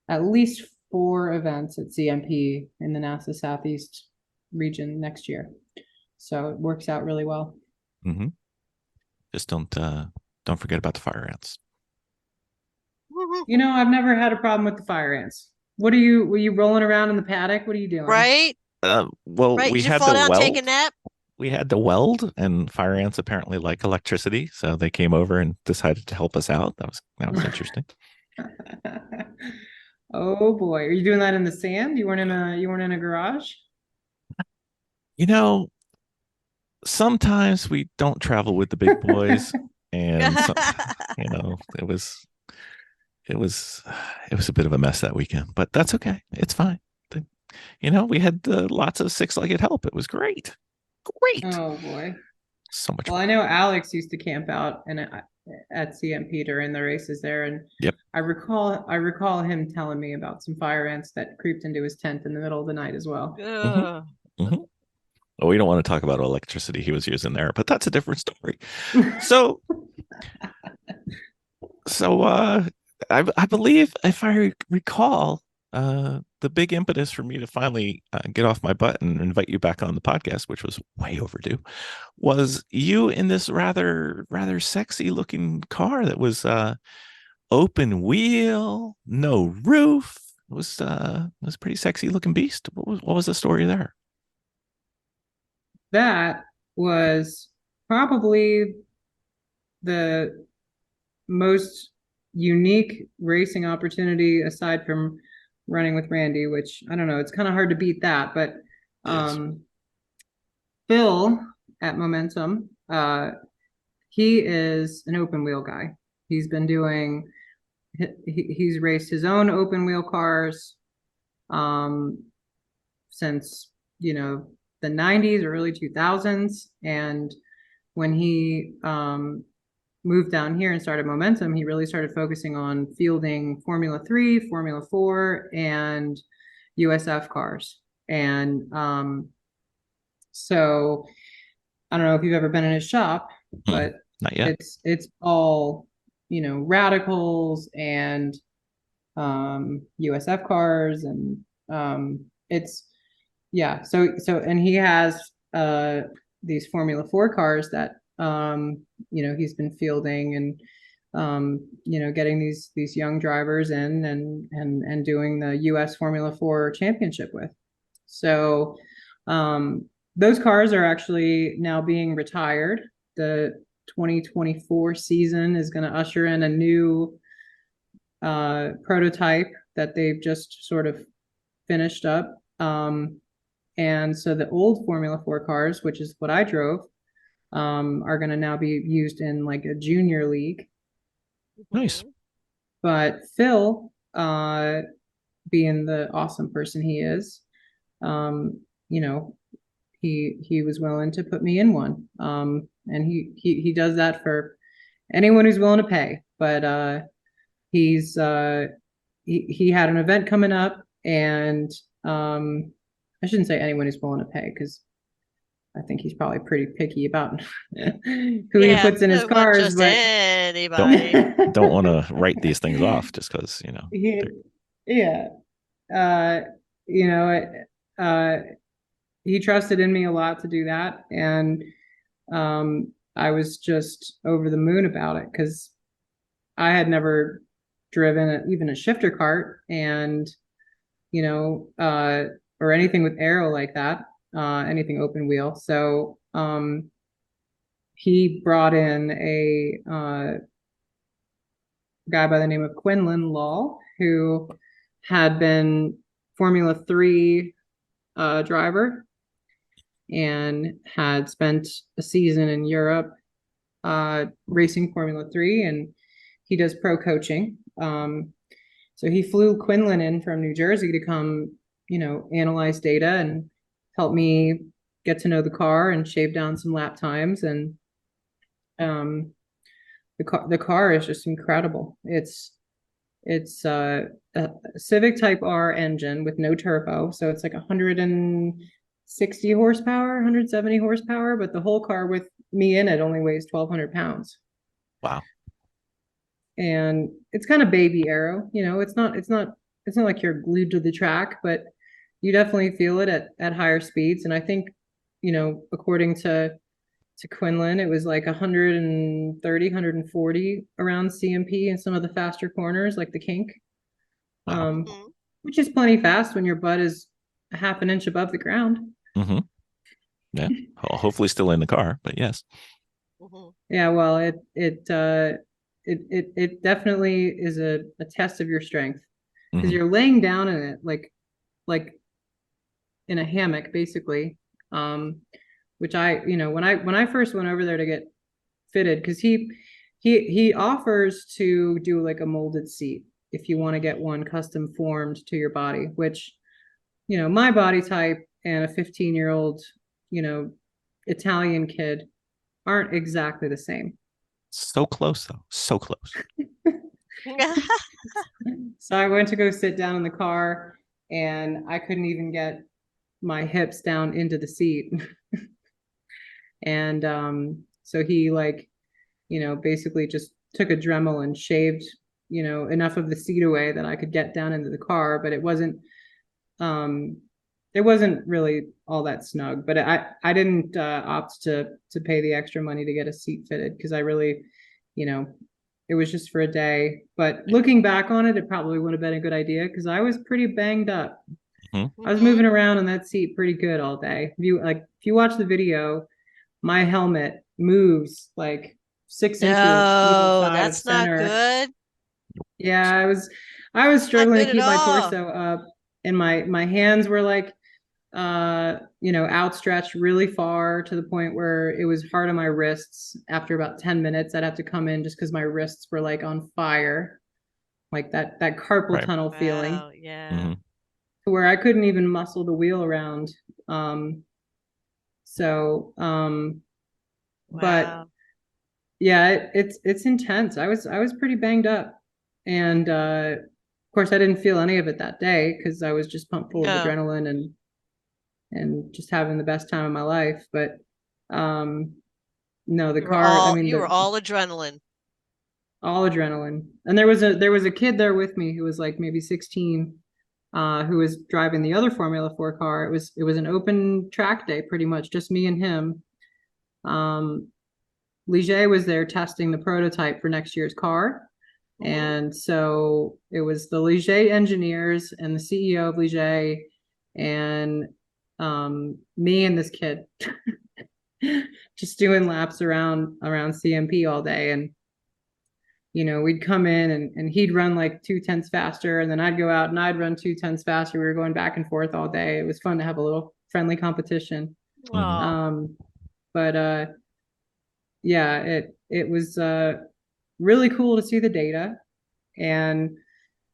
at least 4 events at CMP in the NASA Southeast region next year. So it works out really well. Mm-hmm. Just don't forget about the fire ants. You know, I've never had a problem with the fire ants. Were you rolling around in the paddock? What are you doing? Right? Well, Right. we Did you had fall to down, take a weld. nap? We had to weld, and fire ants apparently like electricity, so they came over and decided to help us out. That was interesting. Oh boy, are you doing that in the sand? You weren't in a garage? You know, sometimes we don't travel with the big boys, and you know, it was a bit of a mess that weekend, but that's okay. It's fine. You know, we had lots of 6-legged help. It was great. Oh boy. So much Well, fun. I know Alex used to camp out and at CMP during the races there, and Yep. I recall him telling me about some fire ants that creeped into his tent in the middle of the night as well. Well, we don't want to talk about electricity he was using there, but that's a different story. So I believe, if I recall, the big impetus for me to finally get off my butt and invite you back on the podcast, which was way overdue, was you in this rather sexy looking car that was open wheel, no roof. It was a pretty sexy looking beast. What was the story there? That was probably the most unique racing opportunity aside from running with Randy, which I don't know, it's kind of hard to beat that. But Yes. Phil at Momentum, he is an open wheel guy. He's been doing, he's raced his own open wheel cars since, you know, the 90s or early 2000s. And when he moved down here and started Momentum, he really started focusing on fielding Formula 3, Formula 4, and USF cars. And so I don't know if you've ever been in his shop, but Not yet. It's all, radicals and USF cars, and it's yeah. So and he has these Formula 4 cars that he's been fielding, and getting these young drivers in, and doing the US Formula 4 championship with. So those cars are actually now being retired. The 2024 season is going to usher in a new prototype that they've just sort of finished up. And so the old Formula 4 cars, which is what I drove, are going to now be used in like a junior league. Nice. But Phil, being the awesome person he is, he was willing to put me in one. And he does that for anyone who's willing to pay. But he had an event coming up, and I shouldn't say anyone who's willing to pay, because I think he's probably pretty picky about who he puts in his cars. Just but anybody. Don't want to write these things off just because he trusted in me a lot to do that, and I was just over the moon about it, because I had never driven even a shifter cart, and or anything with aero like that, anything open wheel. So he brought in a guy by the name of Quinlan Law, who had been Formula 3 driver and had spent a season in Europe racing Formula 3, and he does pro coaching. So he flew Quinlan in from New Jersey to come, analyze data and help me get to know the car and shave down some lap times. And the car is just incredible. It's a Civic Type R engine with no turbo, so it's like 160 horsepower, 170 horsepower, but the whole car with me in it only weighs 1,200 pounds. Wow. And it's kind of baby aero, it's not like you're glued to the track, but you definitely feel it at higher speeds. And I think, according to Quinlan, it was like 130, 140 around CMP in some of the faster corners, like the kink. Wow. Which is plenty fast when your butt is a half an inch above the ground. Mm-hmm. Yeah. Hopefully still in the car, but yes. Yeah, well, it definitely is a test of your strength, because you're laying down in it like in a hammock, basically. Which when I first went over there to get fitted, because he offers to do like a molded seat if you want to get one custom formed to your body, which my body type and a 15-year-old Italian kid aren't exactly the same. So close, though. So close. So I went to go sit down in the car, and I couldn't even get my hips down into the seat. And so he basically just took a Dremel and shaved enough of the seat away that I could get down into the car, but it wasn't really all that snug. But I didn't opt to pay the extra money to get a seat fitted, because I really, it was just for a day. But looking back on it, it probably would have been a good idea, because I was pretty banged up. I was moving around in that seat pretty good all day. If you watch the video, my helmet moves like 6 inches. No, that's not good. Yeah, I was struggling to keep my torso up, and my hands were like outstretched really far, to the point where it was hard on my wrists. After about 10 minutes, I'd have to come in just because my wrists were like on fire, like that carpal tunnel feeling. Yeah. To where I couldn't even muscle the wheel around. But yeah, it's intense. I was pretty banged up, and of course I didn't feel any of it that day, because I was just pumped full of adrenaline and just having the best time of my life. But No, the You were car, I all mean, you were all adrenaline. all adrenaline. And there was a kid there with me who was like maybe 16, who was driving the other Formula 4 car. It was an open track day, pretty much, just me and him. Ligier was there testing the prototype for next year's car. And so it was the Ligier engineers and the CEO of Ligier and me and this kid just doing laps around CMP all day. And we'd come in and he'd run like 2/10 faster, and then I'd go out and I'd run 2/10 faster. We were going back and forth all day. It was fun to have a little friendly competition. Oh, But yeah, it was really cool to see the data. And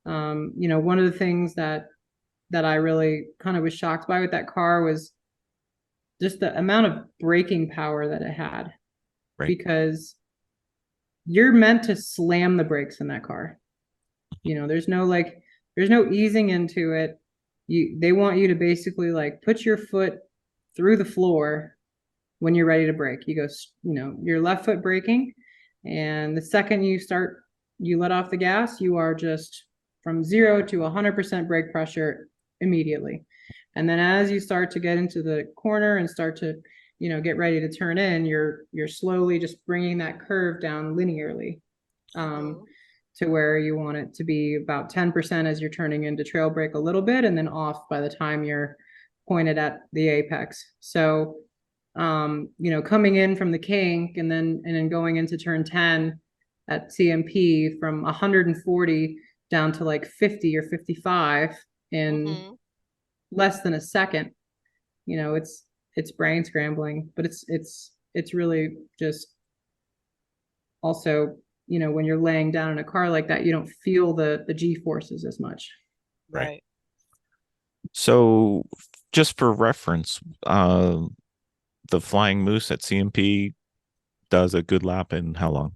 one of the things that I really kind of was shocked by with that car was just the amount of braking power that it had. Right. Because you're meant to slam the brakes in that car. There's no easing into it. They want you to basically like put your foot through the floor when you're ready to brake. You go, your left foot braking, and the second you let off the gas, you are just from 0 to 100% brake pressure immediately. And then as you start to get into the corner and start to get ready to turn in, you're slowly just bringing that curve down linearly, to where you want it to be about 10% as you're turning into trail brake a little bit, and then off by the time you're pointed at the apex. So, coming in from the kink and then going into turn 10 at CMP from 140 down to like 50 or 55 in less than a second, it's brain scrambling, but it's really just also, when you're laying down in a car like that, you don't feel the G forces as much. right. So just for reference, the Flying Moose at CMP does a good lap in how long?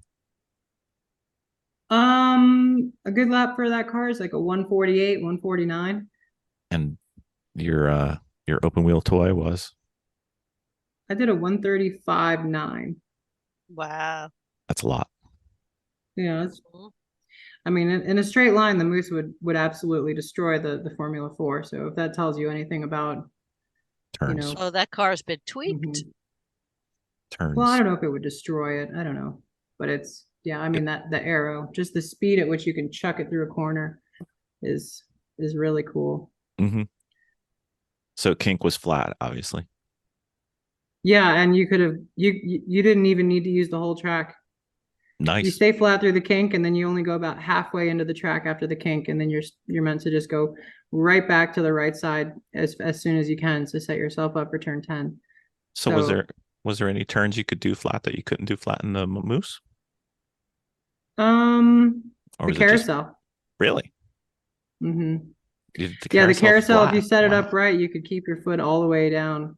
A good lap for that car is like a 148, 149. And your open wheel toy was? I did a 135.9. Wow. That's a lot. Yeah, I mean, in a straight line, the Moose would absolutely destroy the Formula 4. So if that tells you anything about Turns. Oh, that car's been tweaked. Turns. Well, I don't know if it would destroy it. I don't know, but I mean, that the arrow, just the speed at which you can chuck it through a corner is really cool. So kink was flat, obviously. Yeah, and you could have you didn't even need to use the whole track. Nice. You stay flat through the kink, and then you only go about halfway into the track after the kink, and then you're meant to just go right back to the right side as soon as you can to set yourself up for turn 10. So was there any turns you could do flat that you couldn't do flat in the Moose? The was carousel. Really? Yeah, the carousel, flat. if you set it up right, you could keep your foot all the way down.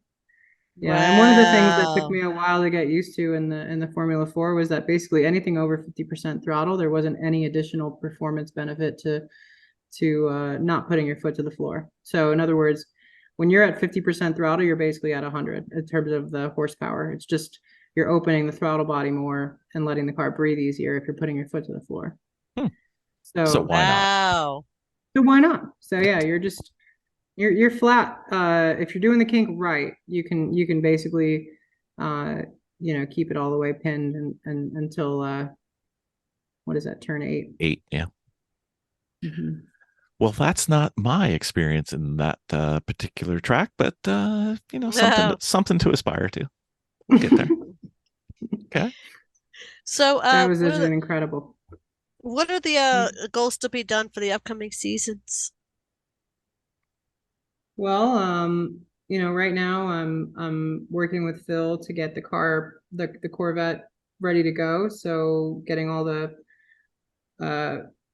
Yeah, and one of the things that took me a while to get used to in the Formula 4 was that basically anything over 50% throttle, there wasn't any additional performance benefit to not putting your foot to the floor. So in other words, when you're at 50% throttle, you're basically at 100 in terms of the horsepower. It's just you're opening the throttle body more and letting the car breathe easier if you're putting your foot to the floor. So why not? So why not? So yeah, you're flat. If you're doing the kink right, you can basically keep it all the way pinned and until what is that, turn 8? 8, yeah. Well, that's not my experience in that particular track, but something to aspire to. We'll get there. Okay. So that was incredible. What are the goals to be done for the upcoming seasons? Well, right now I'm working with Phil to get the Corvette ready to go. So getting all the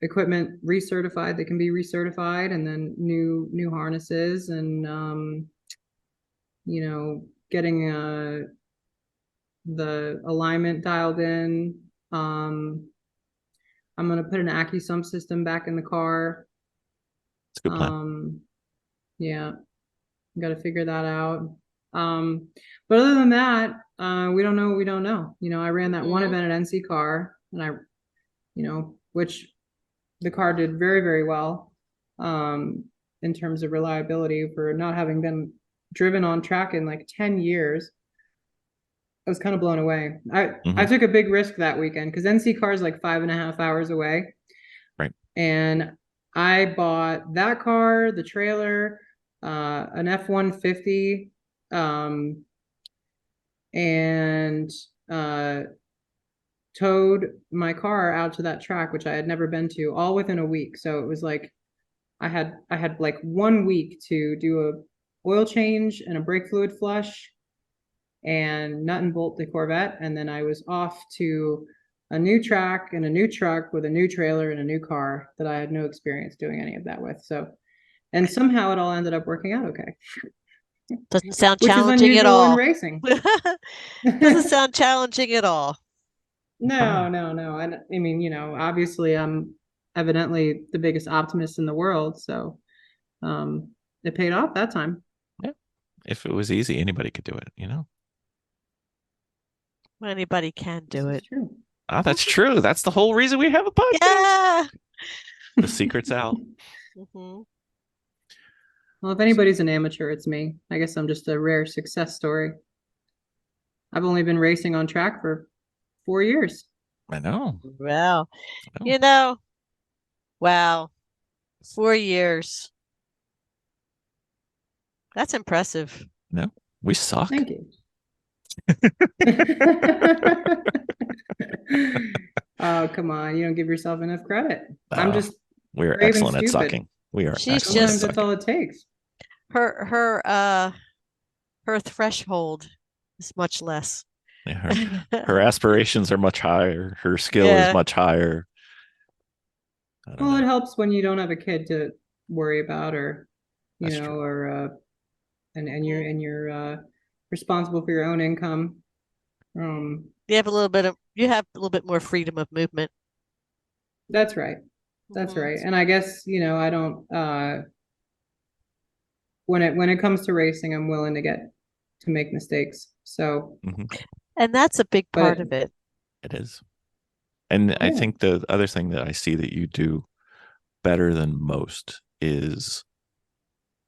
equipment recertified that can be recertified, and then new harnesses, and getting the alignment dialed in. I'm gonna put an AccuSump system back in the car. It's a good plan. Yeah, got to figure that out. But other than that, We don't know what we don't know. I ran that one Mhm. event at NC Car, and which the car did very, very well in terms of reliability for not having been driven on track in like 10 years. I was kind of blown away. I took a big risk that weekend because NC Car is like 5.5 hours away. Right. And I bought that car, the trailer, an F-150, and towed my car out to that track, which I had never been to, all within a week. So it was like I had like 1 week to do a oil change and a brake fluid flush and nut and bolt the Corvette, and then I was off to a new track and a new truck with a new trailer and a new car that I had no experience doing any of that with. So, and somehow it all ended up working out okay. Doesn't sound Which is challenging at unusual in all. racing. Doesn't sound challenging at all. No. I mean, obviously I'm evidently the biggest optimist in the world. So it paid off that time. Yeah. If it was easy, anybody could do it, Anybody can do This it. is true. Oh, that's true. That's the whole reason we have a podcast. Yeah. The secret's out. Mhm. Well, if anybody's an amateur, it's me. I guess I'm just a rare success story. I've only been racing on track for 4 years. I know. Well, Oh. wow. 4 years. That's impressive. No, we suck. Thank you. Oh, come on. You don't give yourself enough credit. I'm Oh, just we are brave and excellent at stupid. sucking. We are She's excellent at Sometimes that's sucking. all it takes. Her threshold is much less. Yeah, her aspirations are much higher. Her skill Yeah. is much higher. I don't Well, it know. helps when you don't have a kid to worry about, or That's true. or and you're responsible for your own income. You have a little bit more freedom of movement. That's right. That's Mhm. right. And I guess, I don't when it comes to racing, I'm willing to make mistakes. So, And that's a big part but of it. It is. And I Yeah. think the other thing that I see that you do better than most is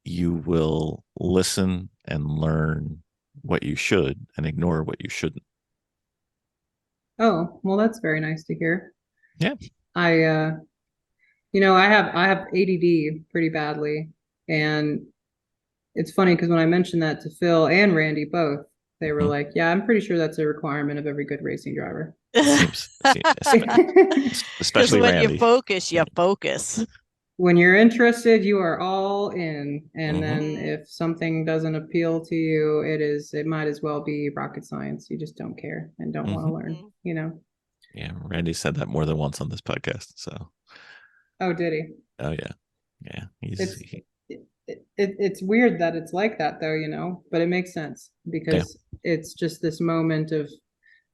you will listen and learn what you should and ignore what you shouldn't. Oh, well, that's very nice to hear. Yeah. I have ADD pretty badly, and it's funny because when I mentioned that to Phil and Randy both, they were like, "Yeah, I'm pretty sure that's a requirement of every good racing driver." Seems especially when Randy. you focus. When you're interested, you are all in, and Mhm. then if something doesn't appeal to you, it might as well be rocket science. You just don't care and don't want to learn, Yeah, Randy said that more than once on this podcast. So, Oh, did he? oh yeah. It's weird that it's like that though, but it makes sense because it's just this moment of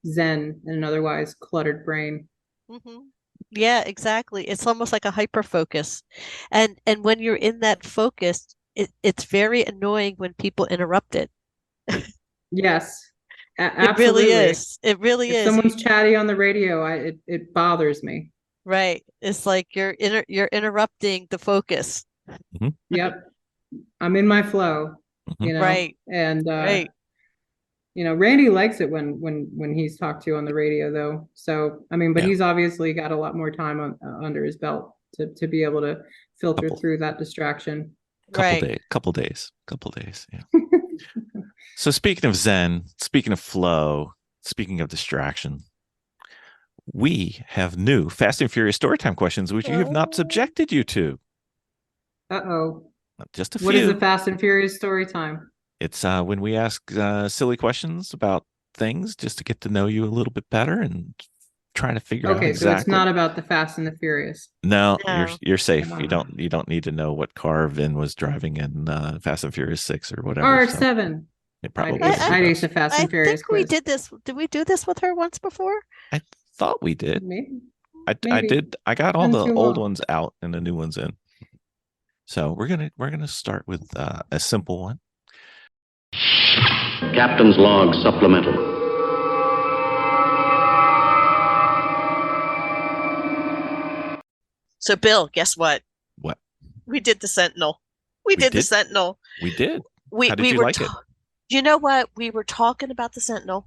zen in an otherwise cluttered brain. Mhm. Yeah, exactly. It's almost like a hyper focus. And when you're in that focus, it's very annoying when people interrupt it. Yes, It absolutely. really is. It really If is. someone's chatty on the radio, it bothers me. Right. It's like you're interrupting the focus. Yep. I'm in my flow, Right. and Right. Randy likes it when he's talked to on the radio though. So, I mean, but he's obviously got a lot more time under his belt to be able to filter through that distraction. Couple days. Yeah. So speaking of zen, speaking of flow, speaking of distraction, we have new Fast and Furious Storytime questions, which you have not subjected you to. Uh-oh. Just a few. What is the Fast and Furious story time? It's when we ask silly questions about things just to get to know you a little bit better and try to figure out Okay, exactly. so it's not about the Fast and the Furious. No, No. you're safe. You don't need to know what car Vin was driving in Fast and Furious 6 or whatever. RX-7. It probably I ace the Fast and Furious think we quiz. did this. Did we do this with her once before? I thought we did. Maybe. I did. I got all Been the too old long. ones out and the new ones in. So we're gonna start with a simple one. Captain's log supplemental. So, Bill, guess what? What? We did the Sentinel. We did the did? Sentinel. We did. We How did we you were like it? you know what? We were talking about the Sentinel.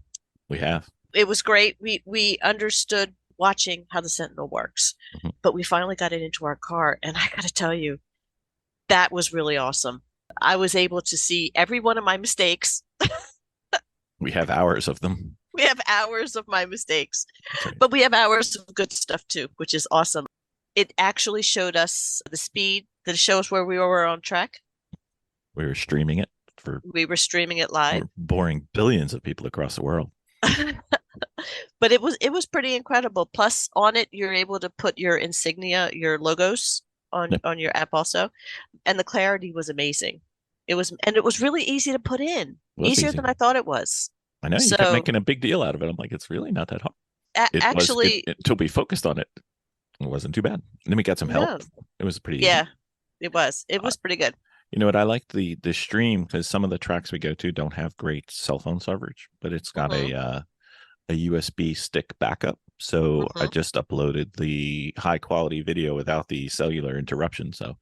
We have. It was great. We understood watching how the Sentinel works, Mhm. but we finally got it into our car, and I got to tell you, that was really awesome. I was able to see every one of my mistakes. We have hours of them. We have hours of my mistakes, That's right. but we have hours of good stuff too, which is awesome. It actually showed us the speed. Did it show us where we were on track? We were streaming it for We were streaming it live. boring billions of people across the world. But it was pretty incredible. Plus, on it, you're able to put your insignia, your logos Yep. on your app also, and the clarity was amazing. It was really easy to put in, Was easier easy. than I thought it was. I know you kept So making a big deal out of it. I'm like, it's really not that hard. actually, Until we focused on it. It wasn't too bad. And then we got some help. no, It was pretty easy. yeah, it was. It was pretty good. You know what? I liked the stream because some of the tracks we go to don't have great cell phone coverage, but it's got a USB stick backup. So I just uploaded the high quality video without the cellular interruption. So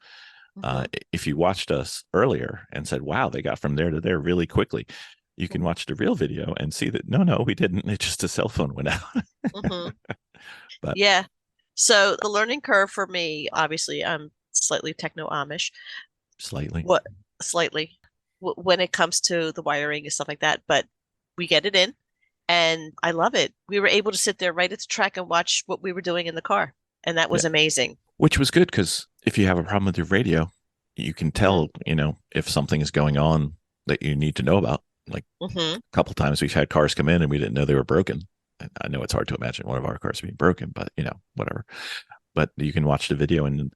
if you watched us earlier and said, wow, they got from there to there really quickly, you can watch the real video and see that no, we didn't. It's just a cell phone went out. But Yeah. So the learning curve for me, obviously, I'm slightly techno Amish. slightly. What slightly when it comes to the wiring and stuff like that, but we get it in, and I love it. We were able to sit there right at the track and watch what we were doing in the car, and that was amazing. Which was good because if you have a problem with your radio, you can tell, if something is going on that you need to know about. Like a couple times we've had cars come in and we didn't know they were broken. I know it's hard to imagine one of our cars being broken, but whatever. But you can watch the video, and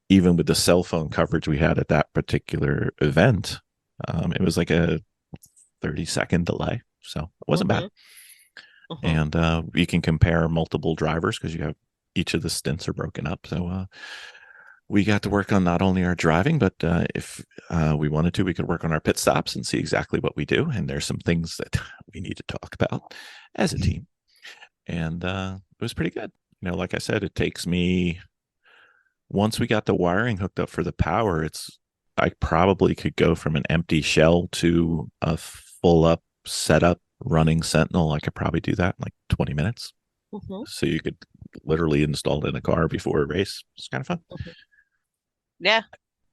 even with the cell phone coverage we had at that particular event, it was like a 30-second delay. So it wasn't bad. And you can compare multiple drivers because you have each of the stints are broken up. So we got to work on not only our driving, but if we wanted to, we could work on our pit stops and see exactly what we do. And there's some things that we need to talk about as a team. And it was pretty good. Like I said, it takes me, once we got the wiring hooked up for the power, I probably could go from an empty shell to a full up setup running Sentinel. I could probably do that in like 20 minutes. So you could literally install it in a car before a race. It's kind of fun. Yeah.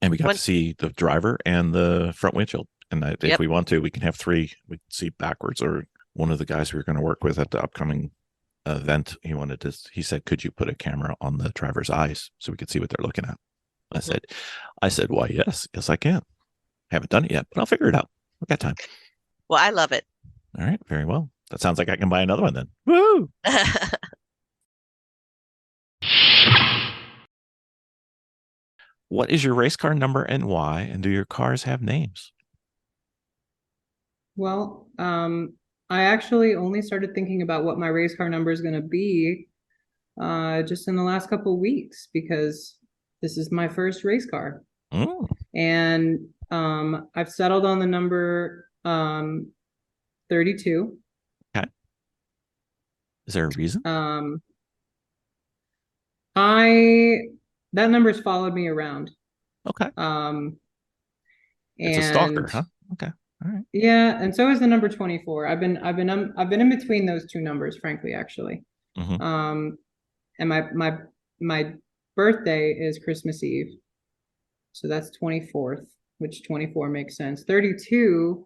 And we got to see the driver and the front windshield. And if we want to, we can have three. We can see backwards. Or one of the guys we were going to work with at the upcoming event, he said, could you put a camera on the driver's eyes so we could see what they're looking at? I said, why, yes, I can. Haven't done it yet, but I'll figure it out. I've got time. Well, I love it. All right, very well. That sounds like I can buy another one then. Woo! What is your race car number and why? And do your cars have names? Well, I actually only started thinking about what my race car number is going to be just in the last couple of weeks because this is my first race car. And I've settled on the number 32. Okay. Is there a reason? That number's followed me around. Okay. It's a stalker, huh? Okay. All right. Yeah, and so is the number 24. I've been in between those two numbers, frankly, actually. And my birthday is Christmas Eve, so that's 24th, which 24 makes sense. 32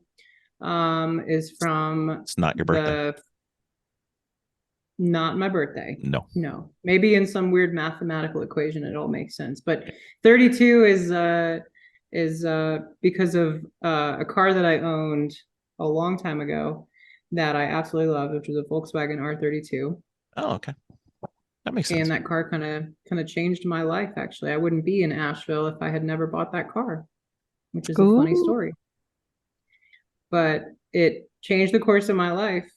is from. It's not your birthday. Not my birthday. No. Maybe in some weird mathematical equation it all makes sense, but 32 is because of a car that I owned a long time ago that I absolutely loved, which was a Volkswagen R32. Oh, okay. That makes sense. And that car kind of changed my life, actually. I wouldn't be in Asheville if I had never bought that car, which is a funny story. But it changed the course of my life,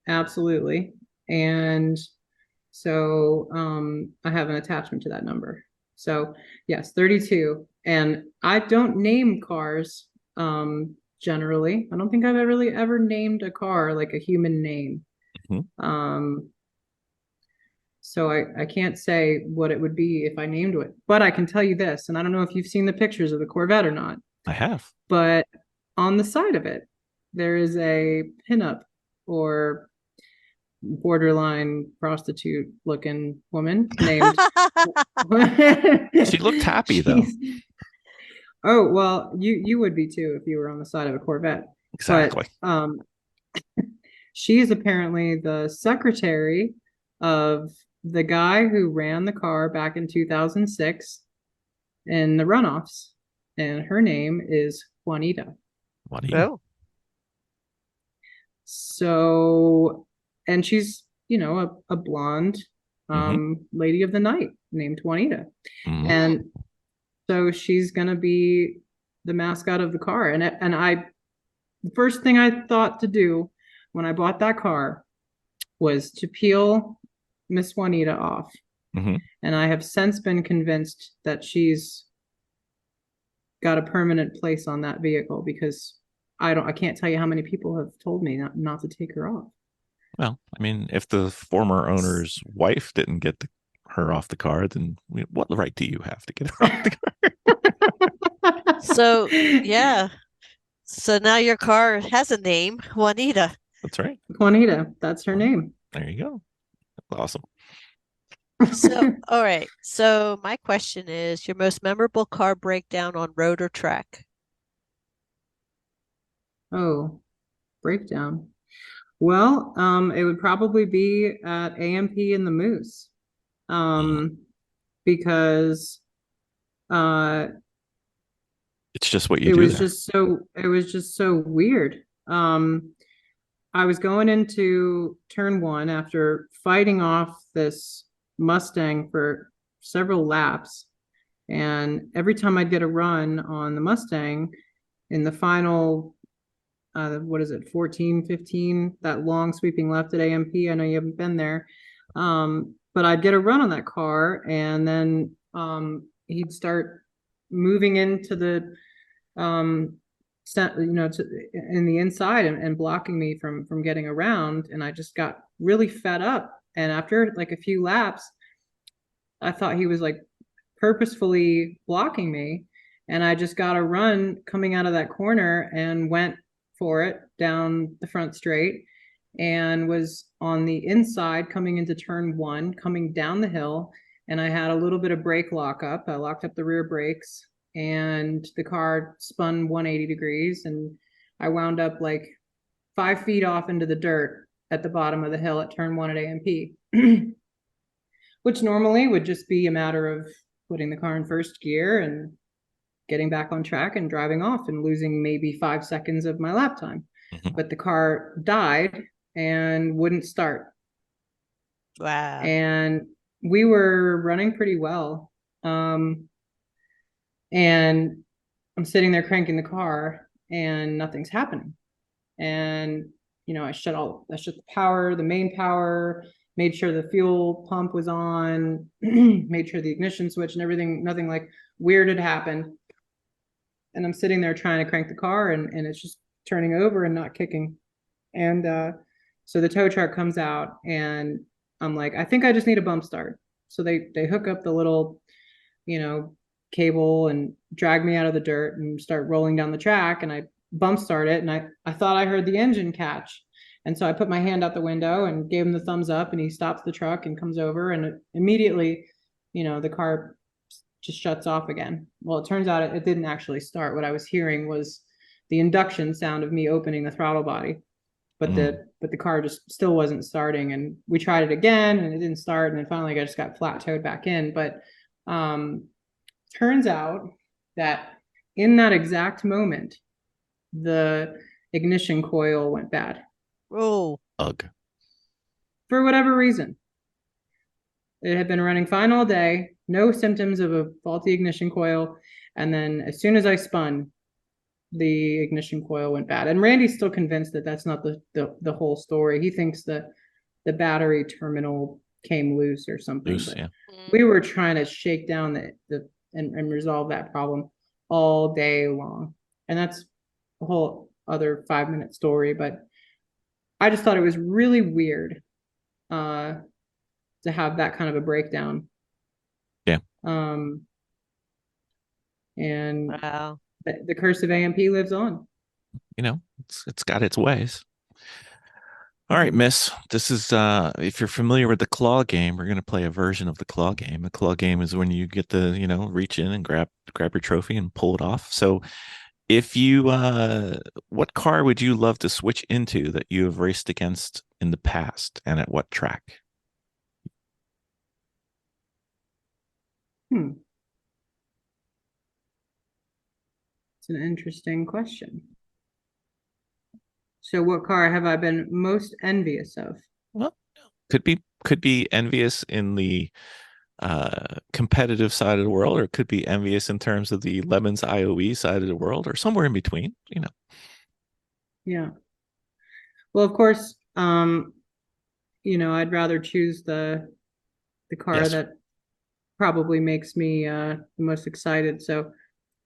absolutely. And so I have an attachment to that number. So yes, 32. And I don't name cars generally. I don't think I've ever named a car like a human name. So I can't say what it would be if I named it, but I can tell you this, and I don't know if you've seen the pictures of the Corvette or not, I have. but on the side of it, there is a pinup or borderline prostitute looking woman named. She looked happy though. Oh, well, you would be too if you were on the side of a Corvette. Exactly. But she is apparently the secretary of the guy who ran the car back in 2006 in the runoffs, and her name is Juanita. Juanita. Oh, So, and she's, you know, a blonde lady of the night named Juanita. Mhm. And so she's gonna be the mascot of the car. And the first thing I thought to do when I bought that car was to peel Miss Juanita off. Mhm. And I have since been convinced that she's got a permanent place on that vehicle, because I can't tell you how many people have told me not to take her off. Well, I mean, if the former owner's wife didn't get her off the car, then what right do you have to get her off the car? So, yeah. So now your car has a name, Juanita. That's right. Juanita, that's her name. There you go. Awesome. So, all right. So my question is, your most memorable car breakdown on road or track? Oh, breakdown. Well, it would probably be at AMP in the Moose. Because It's just what you it do was there. it was just so weird. I was going into turn one after fighting off this Mustang for several laps. And every time I'd get a run on the Mustang in the final, what is it, 14, 15, that long sweeping left at AMP. I know you haven't been there. But I'd get a run on that car, and then he'd start moving into the in the inside and blocking me from getting around, and I just got really fed up. And after like a few laps, I thought he was like purposefully blocking me, and I just got a run coming out of that corner and went for it down the front straight, and was on the inside coming into turn one, coming down the hill, and I had a little bit of brake lockup. I locked up the rear brakes, and the car spun 180 degrees, and I wound up like 5 feet off into the dirt at the bottom of the hill at turn one at AMP, which normally would just be a matter of putting the car in first gear and getting back on track and driving off and losing maybe 5 seconds of my lap time. But the car died and wouldn't start. Wow. And we were running pretty well. And I'm sitting there cranking the car and nothing's happening. And, you know, I shut the power, the main power, made sure the fuel pump was on, made sure the ignition switch and everything, nothing like weird had happened. And I'm sitting there trying to crank the car, and it's just turning over and not kicking. And so the tow truck comes out, and I'm like, I think I just need a bump start. So they hook up the little, you know, cable and drag me out of the dirt and start rolling down the track. And I bump start it, and I thought I heard the engine catch. And so I put my hand out the window and gave him the thumbs up, and he stops the truck and comes over, and immediately, you know, the car just shuts off again. Well, it turns out it didn't actually start. What I was hearing was the induction sound of me opening the throttle body, but the car just still wasn't starting. And we tried it again, and it didn't start. And then finally, I just got flat towed back in. But turns out that in that exact moment, the ignition coil went bad. Oh, Ugh. For whatever reason. It had been running fine all day, no symptoms of a faulty ignition coil. And then as soon as I spun, the ignition coil went bad. And Randy's still convinced that that's not the whole story. He thinks that the battery terminal came loose or something. Loose, yeah. We were trying to shake down and resolve that problem all day long. And that's a whole other 5-minute story. But I just thought it was really weird to have that kind of a breakdown. Yeah. And Wow. the curse of AMP lives on. You know, it's got its ways. All right, Miss. This is if you're familiar with the claw game, we're gonna play a version of the claw game. The claw game is when you get to, reach in and grab your trophy and pull it off. So if you what car would you love to switch into that you have raced against in the past, and at what track? It's an interesting question. So what car have I been most envious of? Well, could be envious in the competitive side of the world, or it could be envious in terms of the Lemons IOE side of the world, or somewhere in between, Yeah. Well, of course, I'd rather choose the car Yes. that probably makes me the most excited. So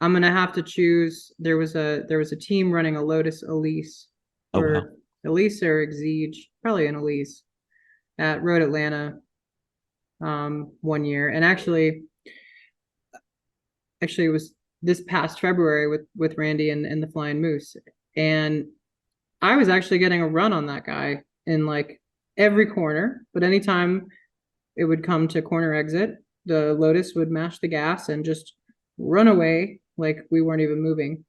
I'm gonna have to choose. There was a team running a Lotus Elise, Oh, wow. or Elise or Exige, probably an Elise, at Road Atlanta one year. And actually it was this past February with Randy and the Flying Moose. And I was actually getting a run on that guy in like every corner, but anytime it would come to corner exit, the Lotus would mash the gas and just run away like we weren't even moving.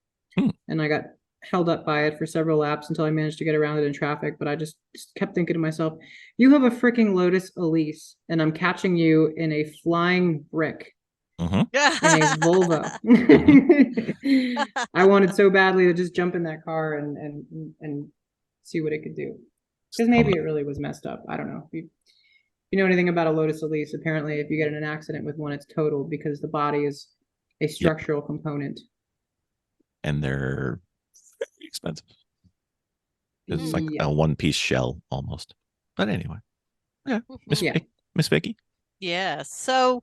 And I got held up by it for several laps until I managed to get around it in traffic. But I just kept thinking to myself, you have a freaking Lotus Elise, and I'm catching you in a flying brick in a Volvo. I wanted so badly to just jump in that car and see what it could do. Because maybe it really was messed up. I don't know. If you know anything about a Lotus Elise, apparently if you get in an accident with one, it's totaled because the body is a structural component. And they're very expensive. It's like a one-piece shell almost. But anyway. Yeah. Miss Vicki? Yeah. So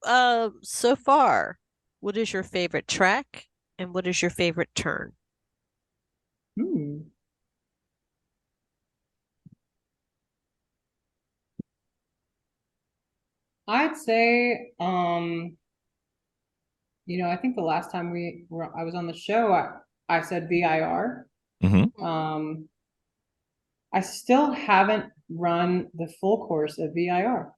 so far, what is your favorite track and what is your favorite turn? I'd say, I think the last time I was on the show, I said VIR. I still haven't run the full course of VIR.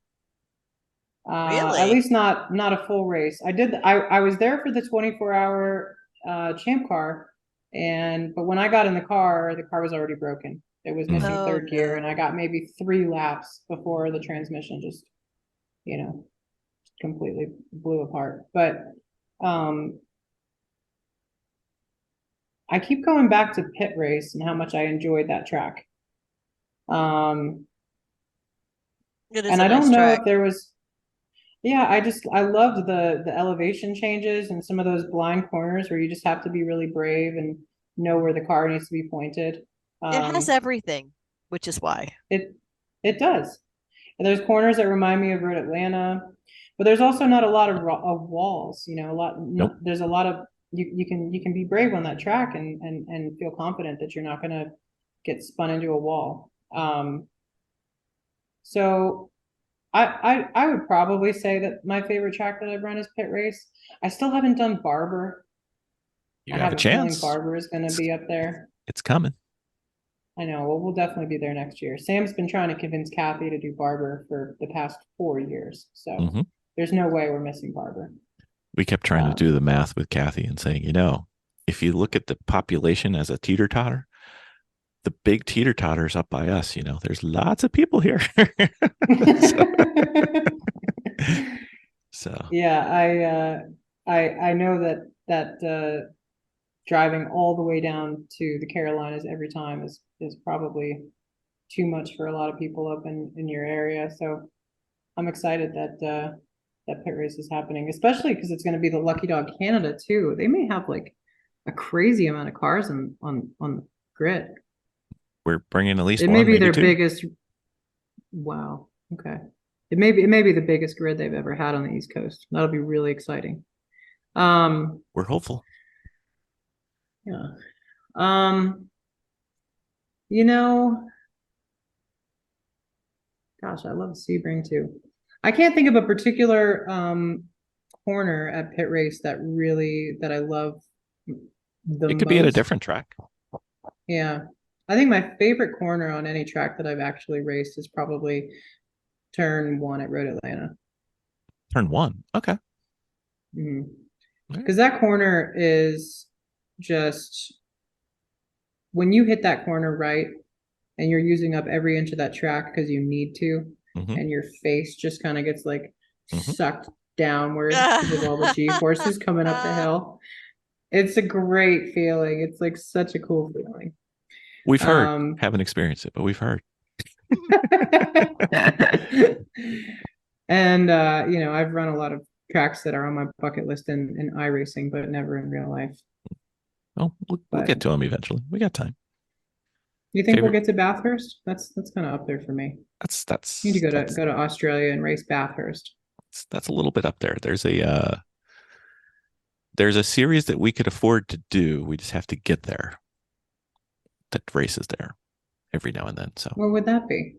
Really? At least not a full race. I was there for the 24-hour champ car, but when I got in the car was already broken. It was missing third gear, and I got maybe 3 laps before the transmission just completely blew apart. But I keep going back to pit race and how much I enjoyed that track. It is and a I nice don't know track. if there was, I loved the elevation changes and some of those blind corners where you just have to be really brave and know where the car needs to be pointed. It has everything, which is why. It does. And there's corners that remind me of Road Atlanta, but there's also not a lot of walls. There's a lot of you can be brave on that track and feel confident that you're not going to get spun into a wall. So I would probably say that my favorite track that I've run is pit race. I still haven't done Barber. You have a chance. Feeling Barber is going to be up there. It's coming. I know. Well, we'll definitely be there next year. Sam's been trying to convince Kathy to do Barber for the past 4 years. So there's no way we're missing Barber. We kept trying to do the math with Kathy and saying, if you look at the population as a teeter-totter, the big teeter-totter's up by us. There's lots of people here. So yeah, I know that driving all the way down to the Carolinas every time is probably too much for a lot of people up in your area. So I'm excited that pit race is happening, especially because it's going to be the Lucky Dog Canada too. They may have like a crazy amount of cars on the grid. We're bringing at least it one, may be maybe their 2. biggest. Wow. Okay. It may be the biggest grid they've ever had on the East Coast. That'll be really exciting. We're hopeful. Yeah. Gosh, I love Sebring too. I can't think of a particular corner at Pit Race that I love the It could be at a most. different track. Yeah. I think my favorite corner on any track that I've actually raced is probably turn 1 at Road Atlanta. Turn 1. Okay. Because that corner is just when you hit that corner right and you're using up every inch of that track because you need to, and your face just kind of gets like sucked downward because of all the G-forces coming up the hill. It's a great feeling. It's like such a cool feeling. We've heard, haven't experienced it, but we've heard. And I've run a lot of tracks that are on my bucket list in iRacing, but never in real life. Oh, we'll get to them eventually. We got time. You think we'll get to Bathurst? That's kind of up there for me. That's You need to go to Australia and race Bathurst. That's a little bit up there. There's a series that we could afford to do. We just have to get there. That races there every now and then. So what would that be?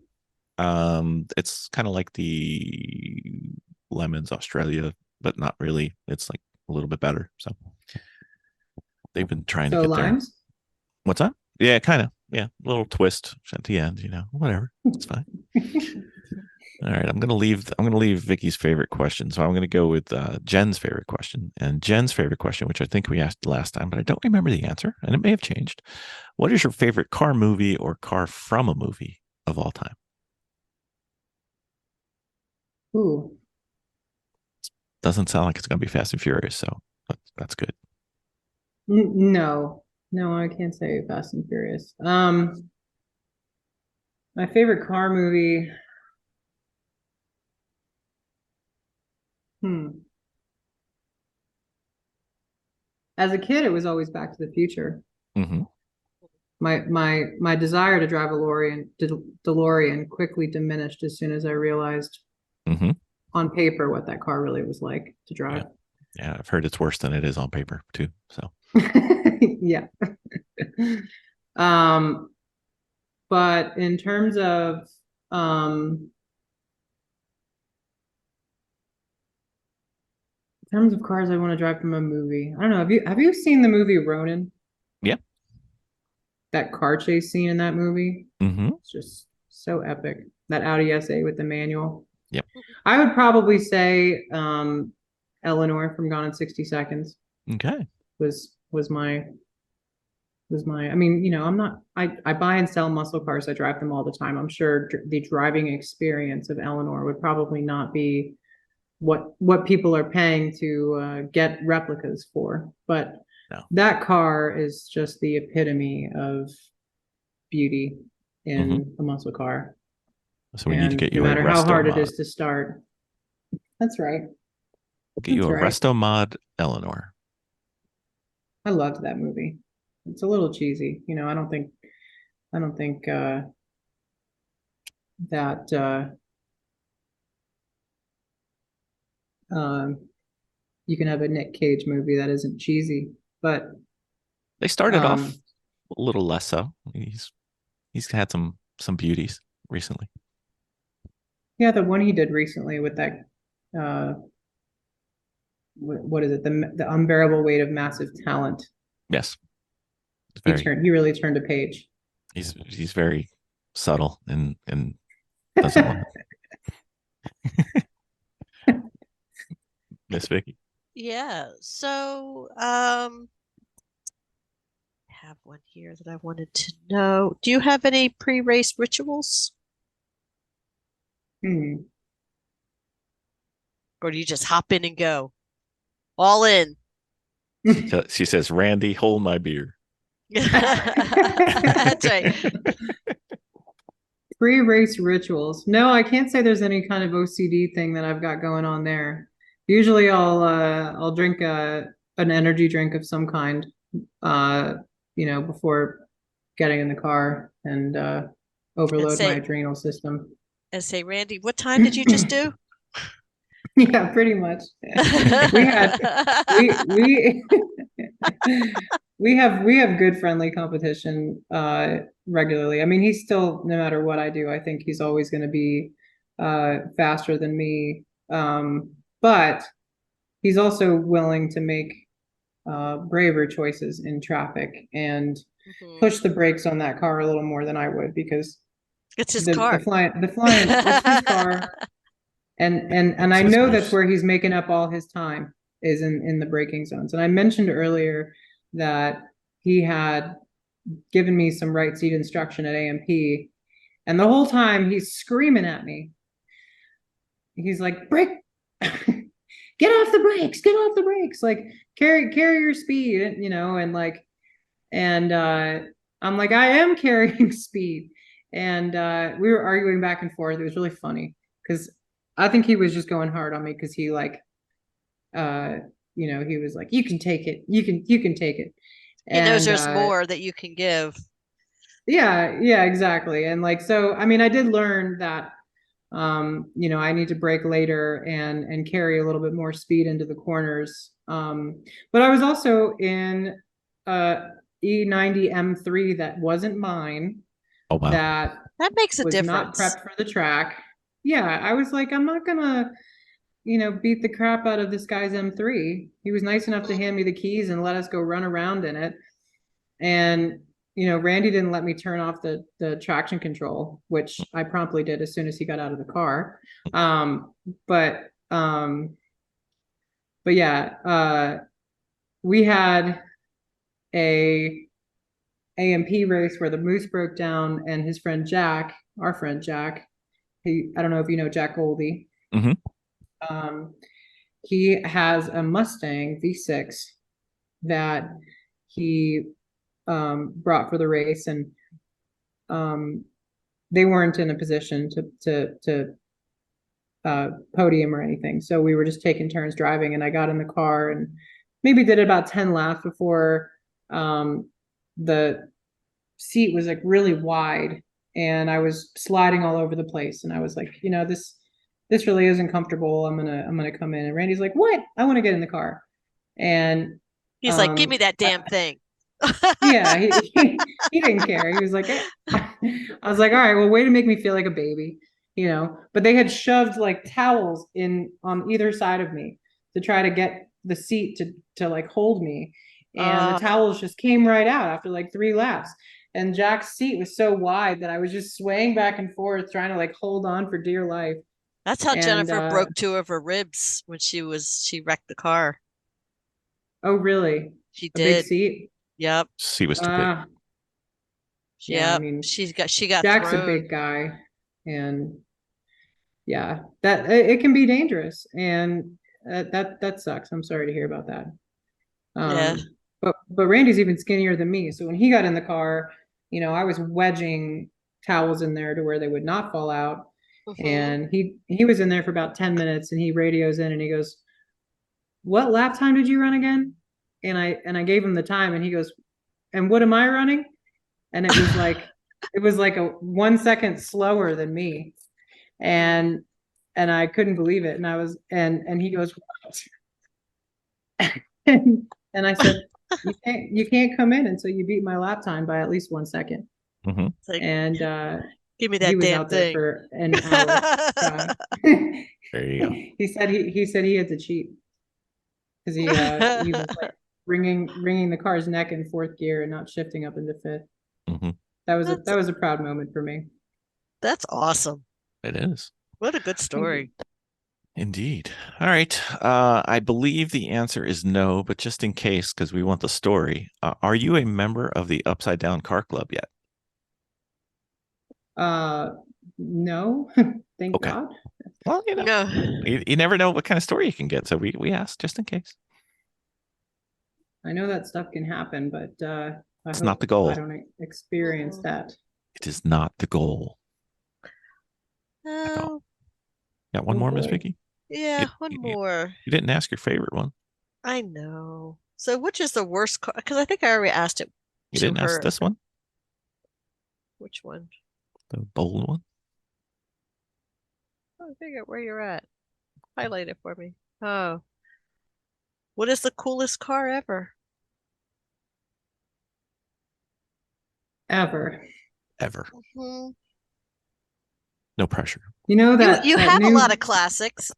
It's kind of like the Lemons Australia, but not really. It's like a little bit better. So they've been trying to get limes? there. What's that? Yeah, kind of. Yeah, a little twist at the end. Whatever. It's fine. All right, I'm gonna leave Vicki's favorite question. So I'm gonna go with Jen's favorite question. And Jen's favorite question, which I think we asked last time, but I don't remember the answer, and it may have changed. What is your favorite car movie or car from a movie of all time? Ooh. Doesn't sound like it's gonna be Fast and Furious, so that's good. No, I can't say Fast and Furious. My favorite car movie. As a kid, it was always Back to the Future. My desire to drive a DeLorean quickly diminished as soon as I realized on paper what that car really was like to drive. Yeah, I've heard it's worse than it is on paper too. So yeah. But in terms of cars I want to drive from a movie, I don't know. Have you seen the movie Ronin? Yeah. That car chase scene in that movie. It's just so epic. That Audi SA with the manual. Yep. I would probably say Eleanor from Gone in 60 Seconds. Okay. Was my I mean, I buy and sell muscle cars. I drive them all the time. I'm sure the driving experience of Eleanor would probably not be what people are paying to get replicas for, but that car is just the epitome of beauty in a muscle car. So we need to get you no matter how hard mod. It is to start. That's right. Get you a Resto Mod Eleanor. I loved that movie. It's a little cheesy, I don't think that you can have a Nick Cage movie that isn't cheesy, but they started off a little less so. He's had some beauties recently. Yeah, the one he did recently with that what is it? The Unbearable Weight of Massive Talent. Yes. He really turned a page. He's very subtle and doesn't want it. Miss Vicki. Yeah. So I have one here that I wanted to know. Do you have any pre-race rituals? Or do you just hop in and go? All in. She says, Randy, hold my beer. That's right. Pre-race rituals. No, I can't say there's any kind of OCD thing that I've got going on there. Usually I'll drink an energy drink of some kind before getting in the car and overload my adrenal system. And say, Randy, what time did you just do? Yeah, pretty much. We have good friendly competition regularly. I mean, he's still, no matter what I do, I think he's always going to be faster than me. But he's also willing to make braver choices in traffic and push the brakes on that car a little more than I would, because It's his the car. flying it's his car. And I know that's where he's making up all his time, is in the braking zones. And I mentioned earlier that he had given me some right seat instruction at AMP, and the whole time he's screaming at me. He's like, brake, get off the brakes, like carry your speed, you know, and like, and I'm like, I am carrying speed. And we were arguing back and forth. It was really funny because I think he was just going hard on me because he like, you know, he was like, you can take it, you can take it. He knows there's more that you can give. Yeah, exactly. And like, so I mean, I did learn that you know, I need to brake later and carry a little bit more speed into the corners. But I was also in E90 M3 that wasn't mine. Oh wow. That makes a was difference. Not prepped for the track. Yeah, I was like, I'm not gonna, you know, beat the crap out of this guy's M3. He was nice enough to hand me the keys and let us go run around in it. And you know, Randy didn't let me turn off the traction control, which I promptly did as soon as he got out of the car. But yeah, we had a AMP race where the Moose broke down, and his friend Jack, our friend Jack, I don't know if you know Jack Goldie. He has a Mustang V6 that he brought for the race, and they weren't in a position to podium or anything. So we were just taking turns driving, and I got in the car and maybe did about 10 laps before the seat was like really wide and I was sliding all over the place. And I was like, you know, this really isn't comfortable. I'm gonna come in. And Randy's like, what? I want to get in the car. And he's like, give me that damn thing. Yeah, he didn't care. He was like, eh. I was like, all right, well, way to make me feel like a baby, you know. But they had shoved like towels in on either side of me to try to get the seat to like hold me, and the towels just came right out after like 3 laps. And Jack's seat was so wide that I was just swaying back and forth trying to like hold on for dear life. That's how Jennifer broke 2 of her ribs when she wrecked the car. Oh, really? She A did. big seat? Yep. Seat was too big. Yeah, I mean, she got Jack's thrown. a big guy, and yeah, that it can be dangerous, and that sucks. I'm sorry to hear about that. Yeah. But Randy's even skinnier than me, so when he got in the car, you know, I was wedging towels in there to where they would not fall out. And he was in there for about 10 minutes, and he radios in and he goes, what lap time did you run again? And I gave him the time, and he goes, and what am I running? And it was like a 1 second slower than me. And I couldn't believe it. And I was, and he goes, what? and I said, you can't come in until you beat my lap time by at least 1 second. Like, and give me that he was damn out there thing for an hour. There you go. He said he had to cheat because he was like wringing the car's neck in 4th gear and not shifting up into 5th. That was a proud moment for me. That's awesome. It is. What a good story. Indeed. All right. I believe the answer is no, but just in case, because we want the story, are you a member of the Upside Down Car Club yet? No. Thank God. Well, you know, No. you never know what kind of story you can get, so we asked just in case. I know that stuff can happen, but it's not the goal. I don't experience that. It is not the goal. Oh. Got one more, Miss Vicki? Yeah, one more. You didn't ask your favorite one. I know. So which is the worst car? Because I think I already asked it. You didn't ask this one? Which one? The bold one? I figure out where you're at. Highlight it for me. Oh. What is the coolest car ever? Ever. No pressure. You know that You that have a new lot of classics.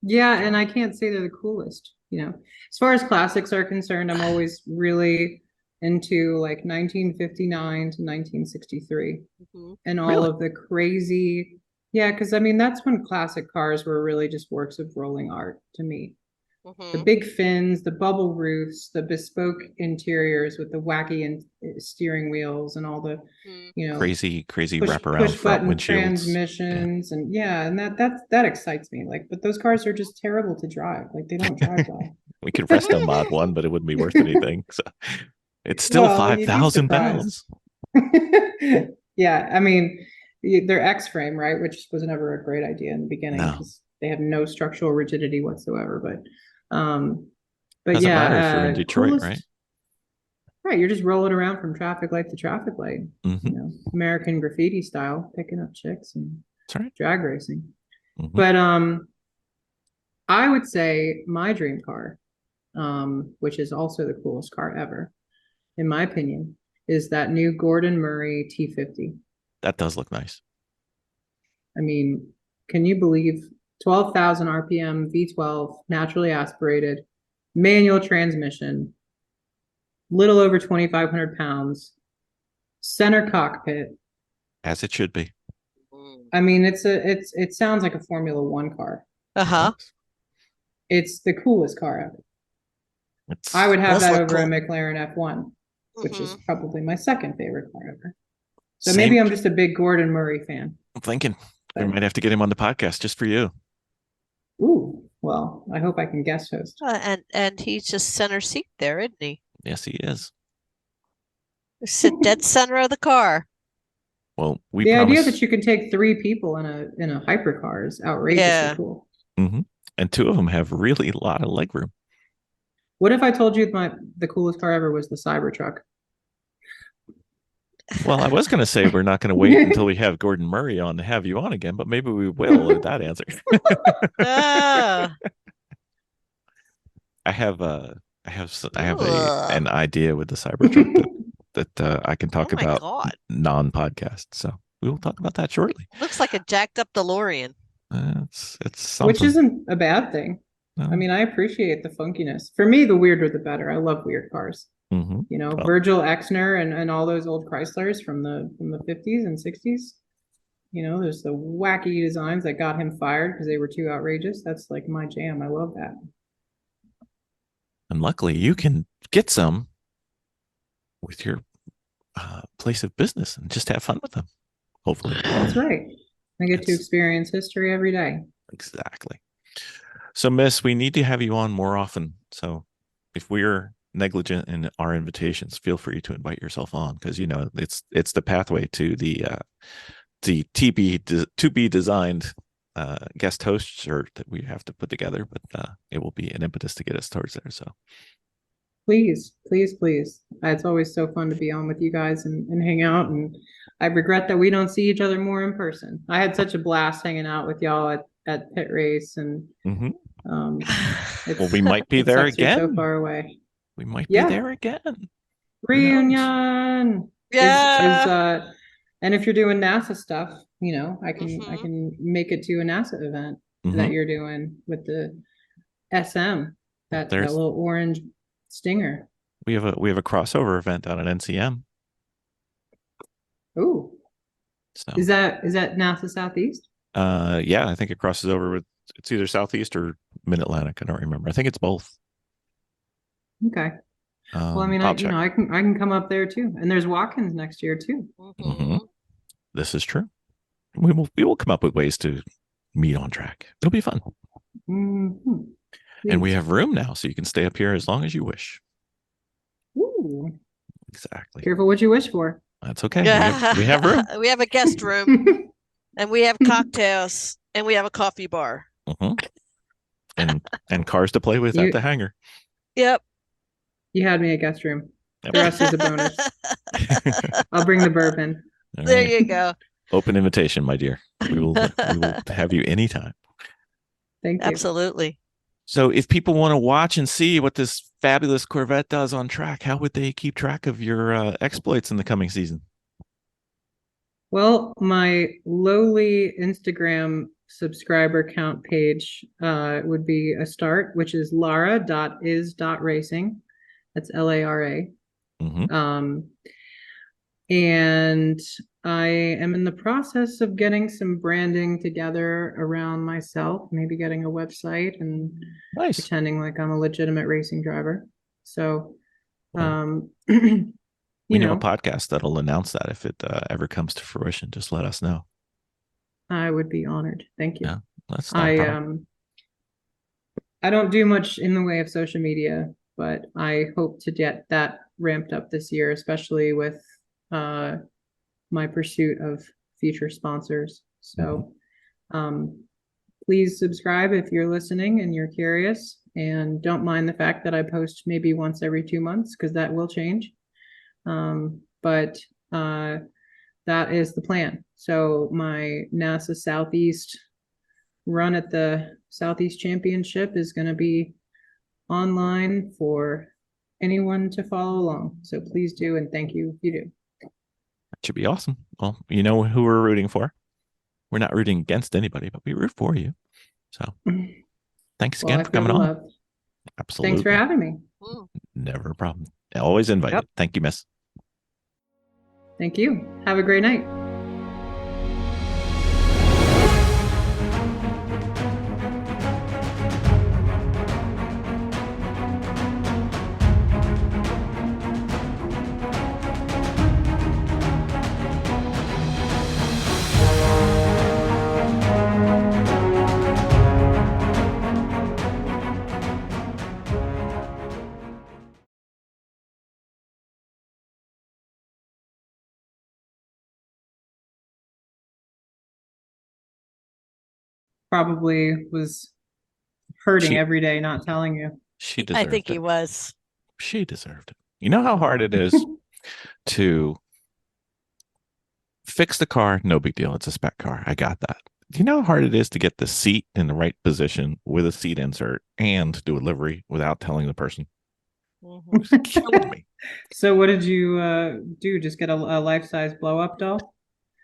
Yeah, and I can't say they're the coolest, you know. As far as classics are concerned, I'm always really into like 1959 to 1963 Mhm. and all Really? of the crazy, yeah, because I mean that's when classic cars were really just works of rolling art to me. The Mhm. big fins, the bubble roofs, the bespoke interiors with the wacky and steering wheels and all the, Mm. you know, Crazy push wraparound front button windshields. Yeah. transmissions and yeah, and that excites me. Like, but those cars are just terrible to drive. Like they don't drive well. We could resto mod one, but it wouldn't be worth anything. So it's still Well, you'd be 5,000 surprised. pounds. Yeah, I mean, they're X-frame, right? Which was never a great idea in the beginning No, because they have no structural rigidity whatsoever. But doesn't matter if you're yeah, in Detroit, right? coolest. Right, you're just rolling around from traffic light to traffic light, hmm you know, American graffiti style, picking up chicks and That's right. drag racing. hmm But I would say my dream car, which is also the coolest car ever, in my opinion, is that new Gordon Murray T50. That does look nice. I mean, can you believe 12,000 RPM V12, naturally aspirated, manual transmission, little over 2,500 pounds, center cockpit. As it should be. I mean, it sounds like a Formula One car. Uh-huh. It's the coolest car ever. It's I would have Does that look over a cool. McLaren F1, which is Mhm. probably my second favorite car ever. So same. maybe I'm just a big Gordon Murray fan. I'm thinking we But, might have to get him on the podcast just for you. ooh, well, I hope I can guest host. And he's just center seat there, isn't he? Yes, he is. Sit dead center of the car. Well, we The idea promise. that you can take 3 people in a hypercar is outrageously Yeah. cool. Mhm. And 2 of them have really a lot of legroom. What if I told you the coolest car ever was the Cybertruck? Well, I was going to say we're not going to wait until we have Gordon Murray on to have you on again, but maybe we will with that answer. Ah. I have an Ugh. idea with the Cybertruck that I can talk Oh my about God. non-podcast. So we will talk about that shortly. Looks like a jacked up DeLorean. It's something. Which isn't a bad thing. No. I mean, I appreciate the funkiness. For me, the weirder the better. I love weird cars. Mhm. You know, Well- Virgil Exner and all those old Chryslers from the 50s and 60s. You know, there's the wacky designs that got him fired because they were too outrageous. That's like my jam. I love that. And luckily, you can get some with your place of business and just have fun with them. Hopefully. That's right. I get to That's- experience history every day. Exactly. So, Miss, we need to have you on more often. So, if we're negligent in our invitations, feel free to invite yourself on because you know it's the pathway to the to be designed guest host shirt that we have to put together, but it will be an impetus to get us towards there. So, Please, please, please. It's always so fun to be on with you guys and hang out. And I regret that we don't see each other more in person. I had such a blast hanging out with y'all at Pit Race and Mhm. it's, we might be it there sucks you're again. so far away. We might Yeah. be there again. Reunion. Yeah. And if you're doing NASA stuff, you know, I Mhm. can make it to a NASA event that Mhm. you're doing with the SM, that There's- little orange stinger. We have a crossover event down at NCM. Ooh, So is that NASA Southeast? yeah, I think it crosses over with it's either Southeast or Mid-Atlantic. I don't remember. I think it's both. Okay. Well, I mean, I'll I check. can come up there too. And there's Watkins next year too. Mhm. This is true. We will come up with ways to meet on track. It'll be fun. Mhm. And we Please. have room now, so you can stay up here as long as you wish. Ooh, Exactly. careful what you wish for. That's okay. We have room. We have a guest room and we have cocktails and we have a coffee bar. Mhm. And cars to play with You- at the hangar. Yep. You had me at guest room. Yep. The rest is a bonus. I'll bring the bourbon. All There right. you go. Open invitation, my dear. We will have you anytime. Thank you. Absolutely. So if people want to watch and see what this fabulous Corvette does on track, how would they keep track of your exploits in the coming season? Well, my lowly Instagram subscriber count page would be a start, which is lara.is.racing. That's Lara. Mhm. And I am in the process of getting some branding together around myself, maybe getting a website and Nice. pretending like I'm a legitimate racing driver. So, Well, you We know a know, podcast that'll announce that if it ever comes to fruition. Just let us know. I would be honored. Thank you. Yeah, that's not a problem. I don't do much in the way of social media, but I hope to get that ramped up this year, especially with my pursuit of future sponsors. So please subscribe if you're listening and you're curious, and don't mind the fact that I post maybe once every 2 months, because that will change. But that is the plan. So my NASA Southeast run at the Southeast Championship is going to be online for anyone to follow along. So please do, and thank you if you do. That should be awesome. Well, you know who we're rooting for. We're not rooting against anybody, but we root for you. So thanks Well, again I for feel coming the on. love. Absolutely. Thanks for having me. Never a problem. Always invited. Yep. Thank you, Miss. Thank you. Have a great night. Probably was hurting She- every day, not telling you. She I deserved think it. he was. She deserved it. You know how hard it is to fix the car? No big deal. It's a spec car. I got that. Do you know how hard it is to get the seat in the right position with a seat insert and do a livery without telling the person? Mhm. It killed me. So what did you do? Just get a life-size blow-up doll?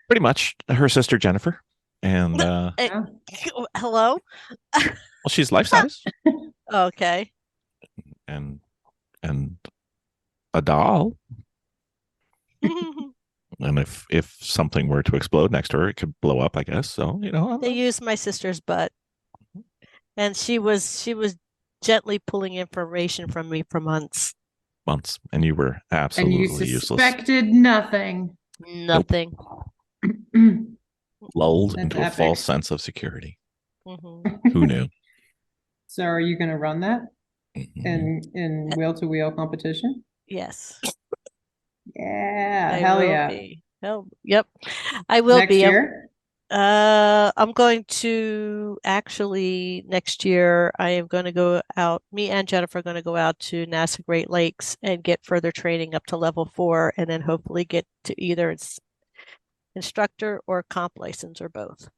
Pretty much her sister Jennifer. And Eh, Yeah. Hello? well, she's life size Okay. and a doll. And if something were to explode next to her, it could blow up, I guess. So, you know, They used my sister's butt, and she was gently pulling information from me for months. months, and you were And absolutely you useless, suspected nothing. Nothing. lulled That's into a epic. false sense of security. Mhm. Who knew? So are you going to run that Mhm. in wheel-to-wheel competition? Yes. Yeah, I hell will yeah. be. Oh, yep. I will Next be. year? I'm going to actually next year. I am going to go out. Me and Jennifer are going to go out to NASA Great Lakes and get further training up to level 4, and then hopefully get to either instructor or comp license or both.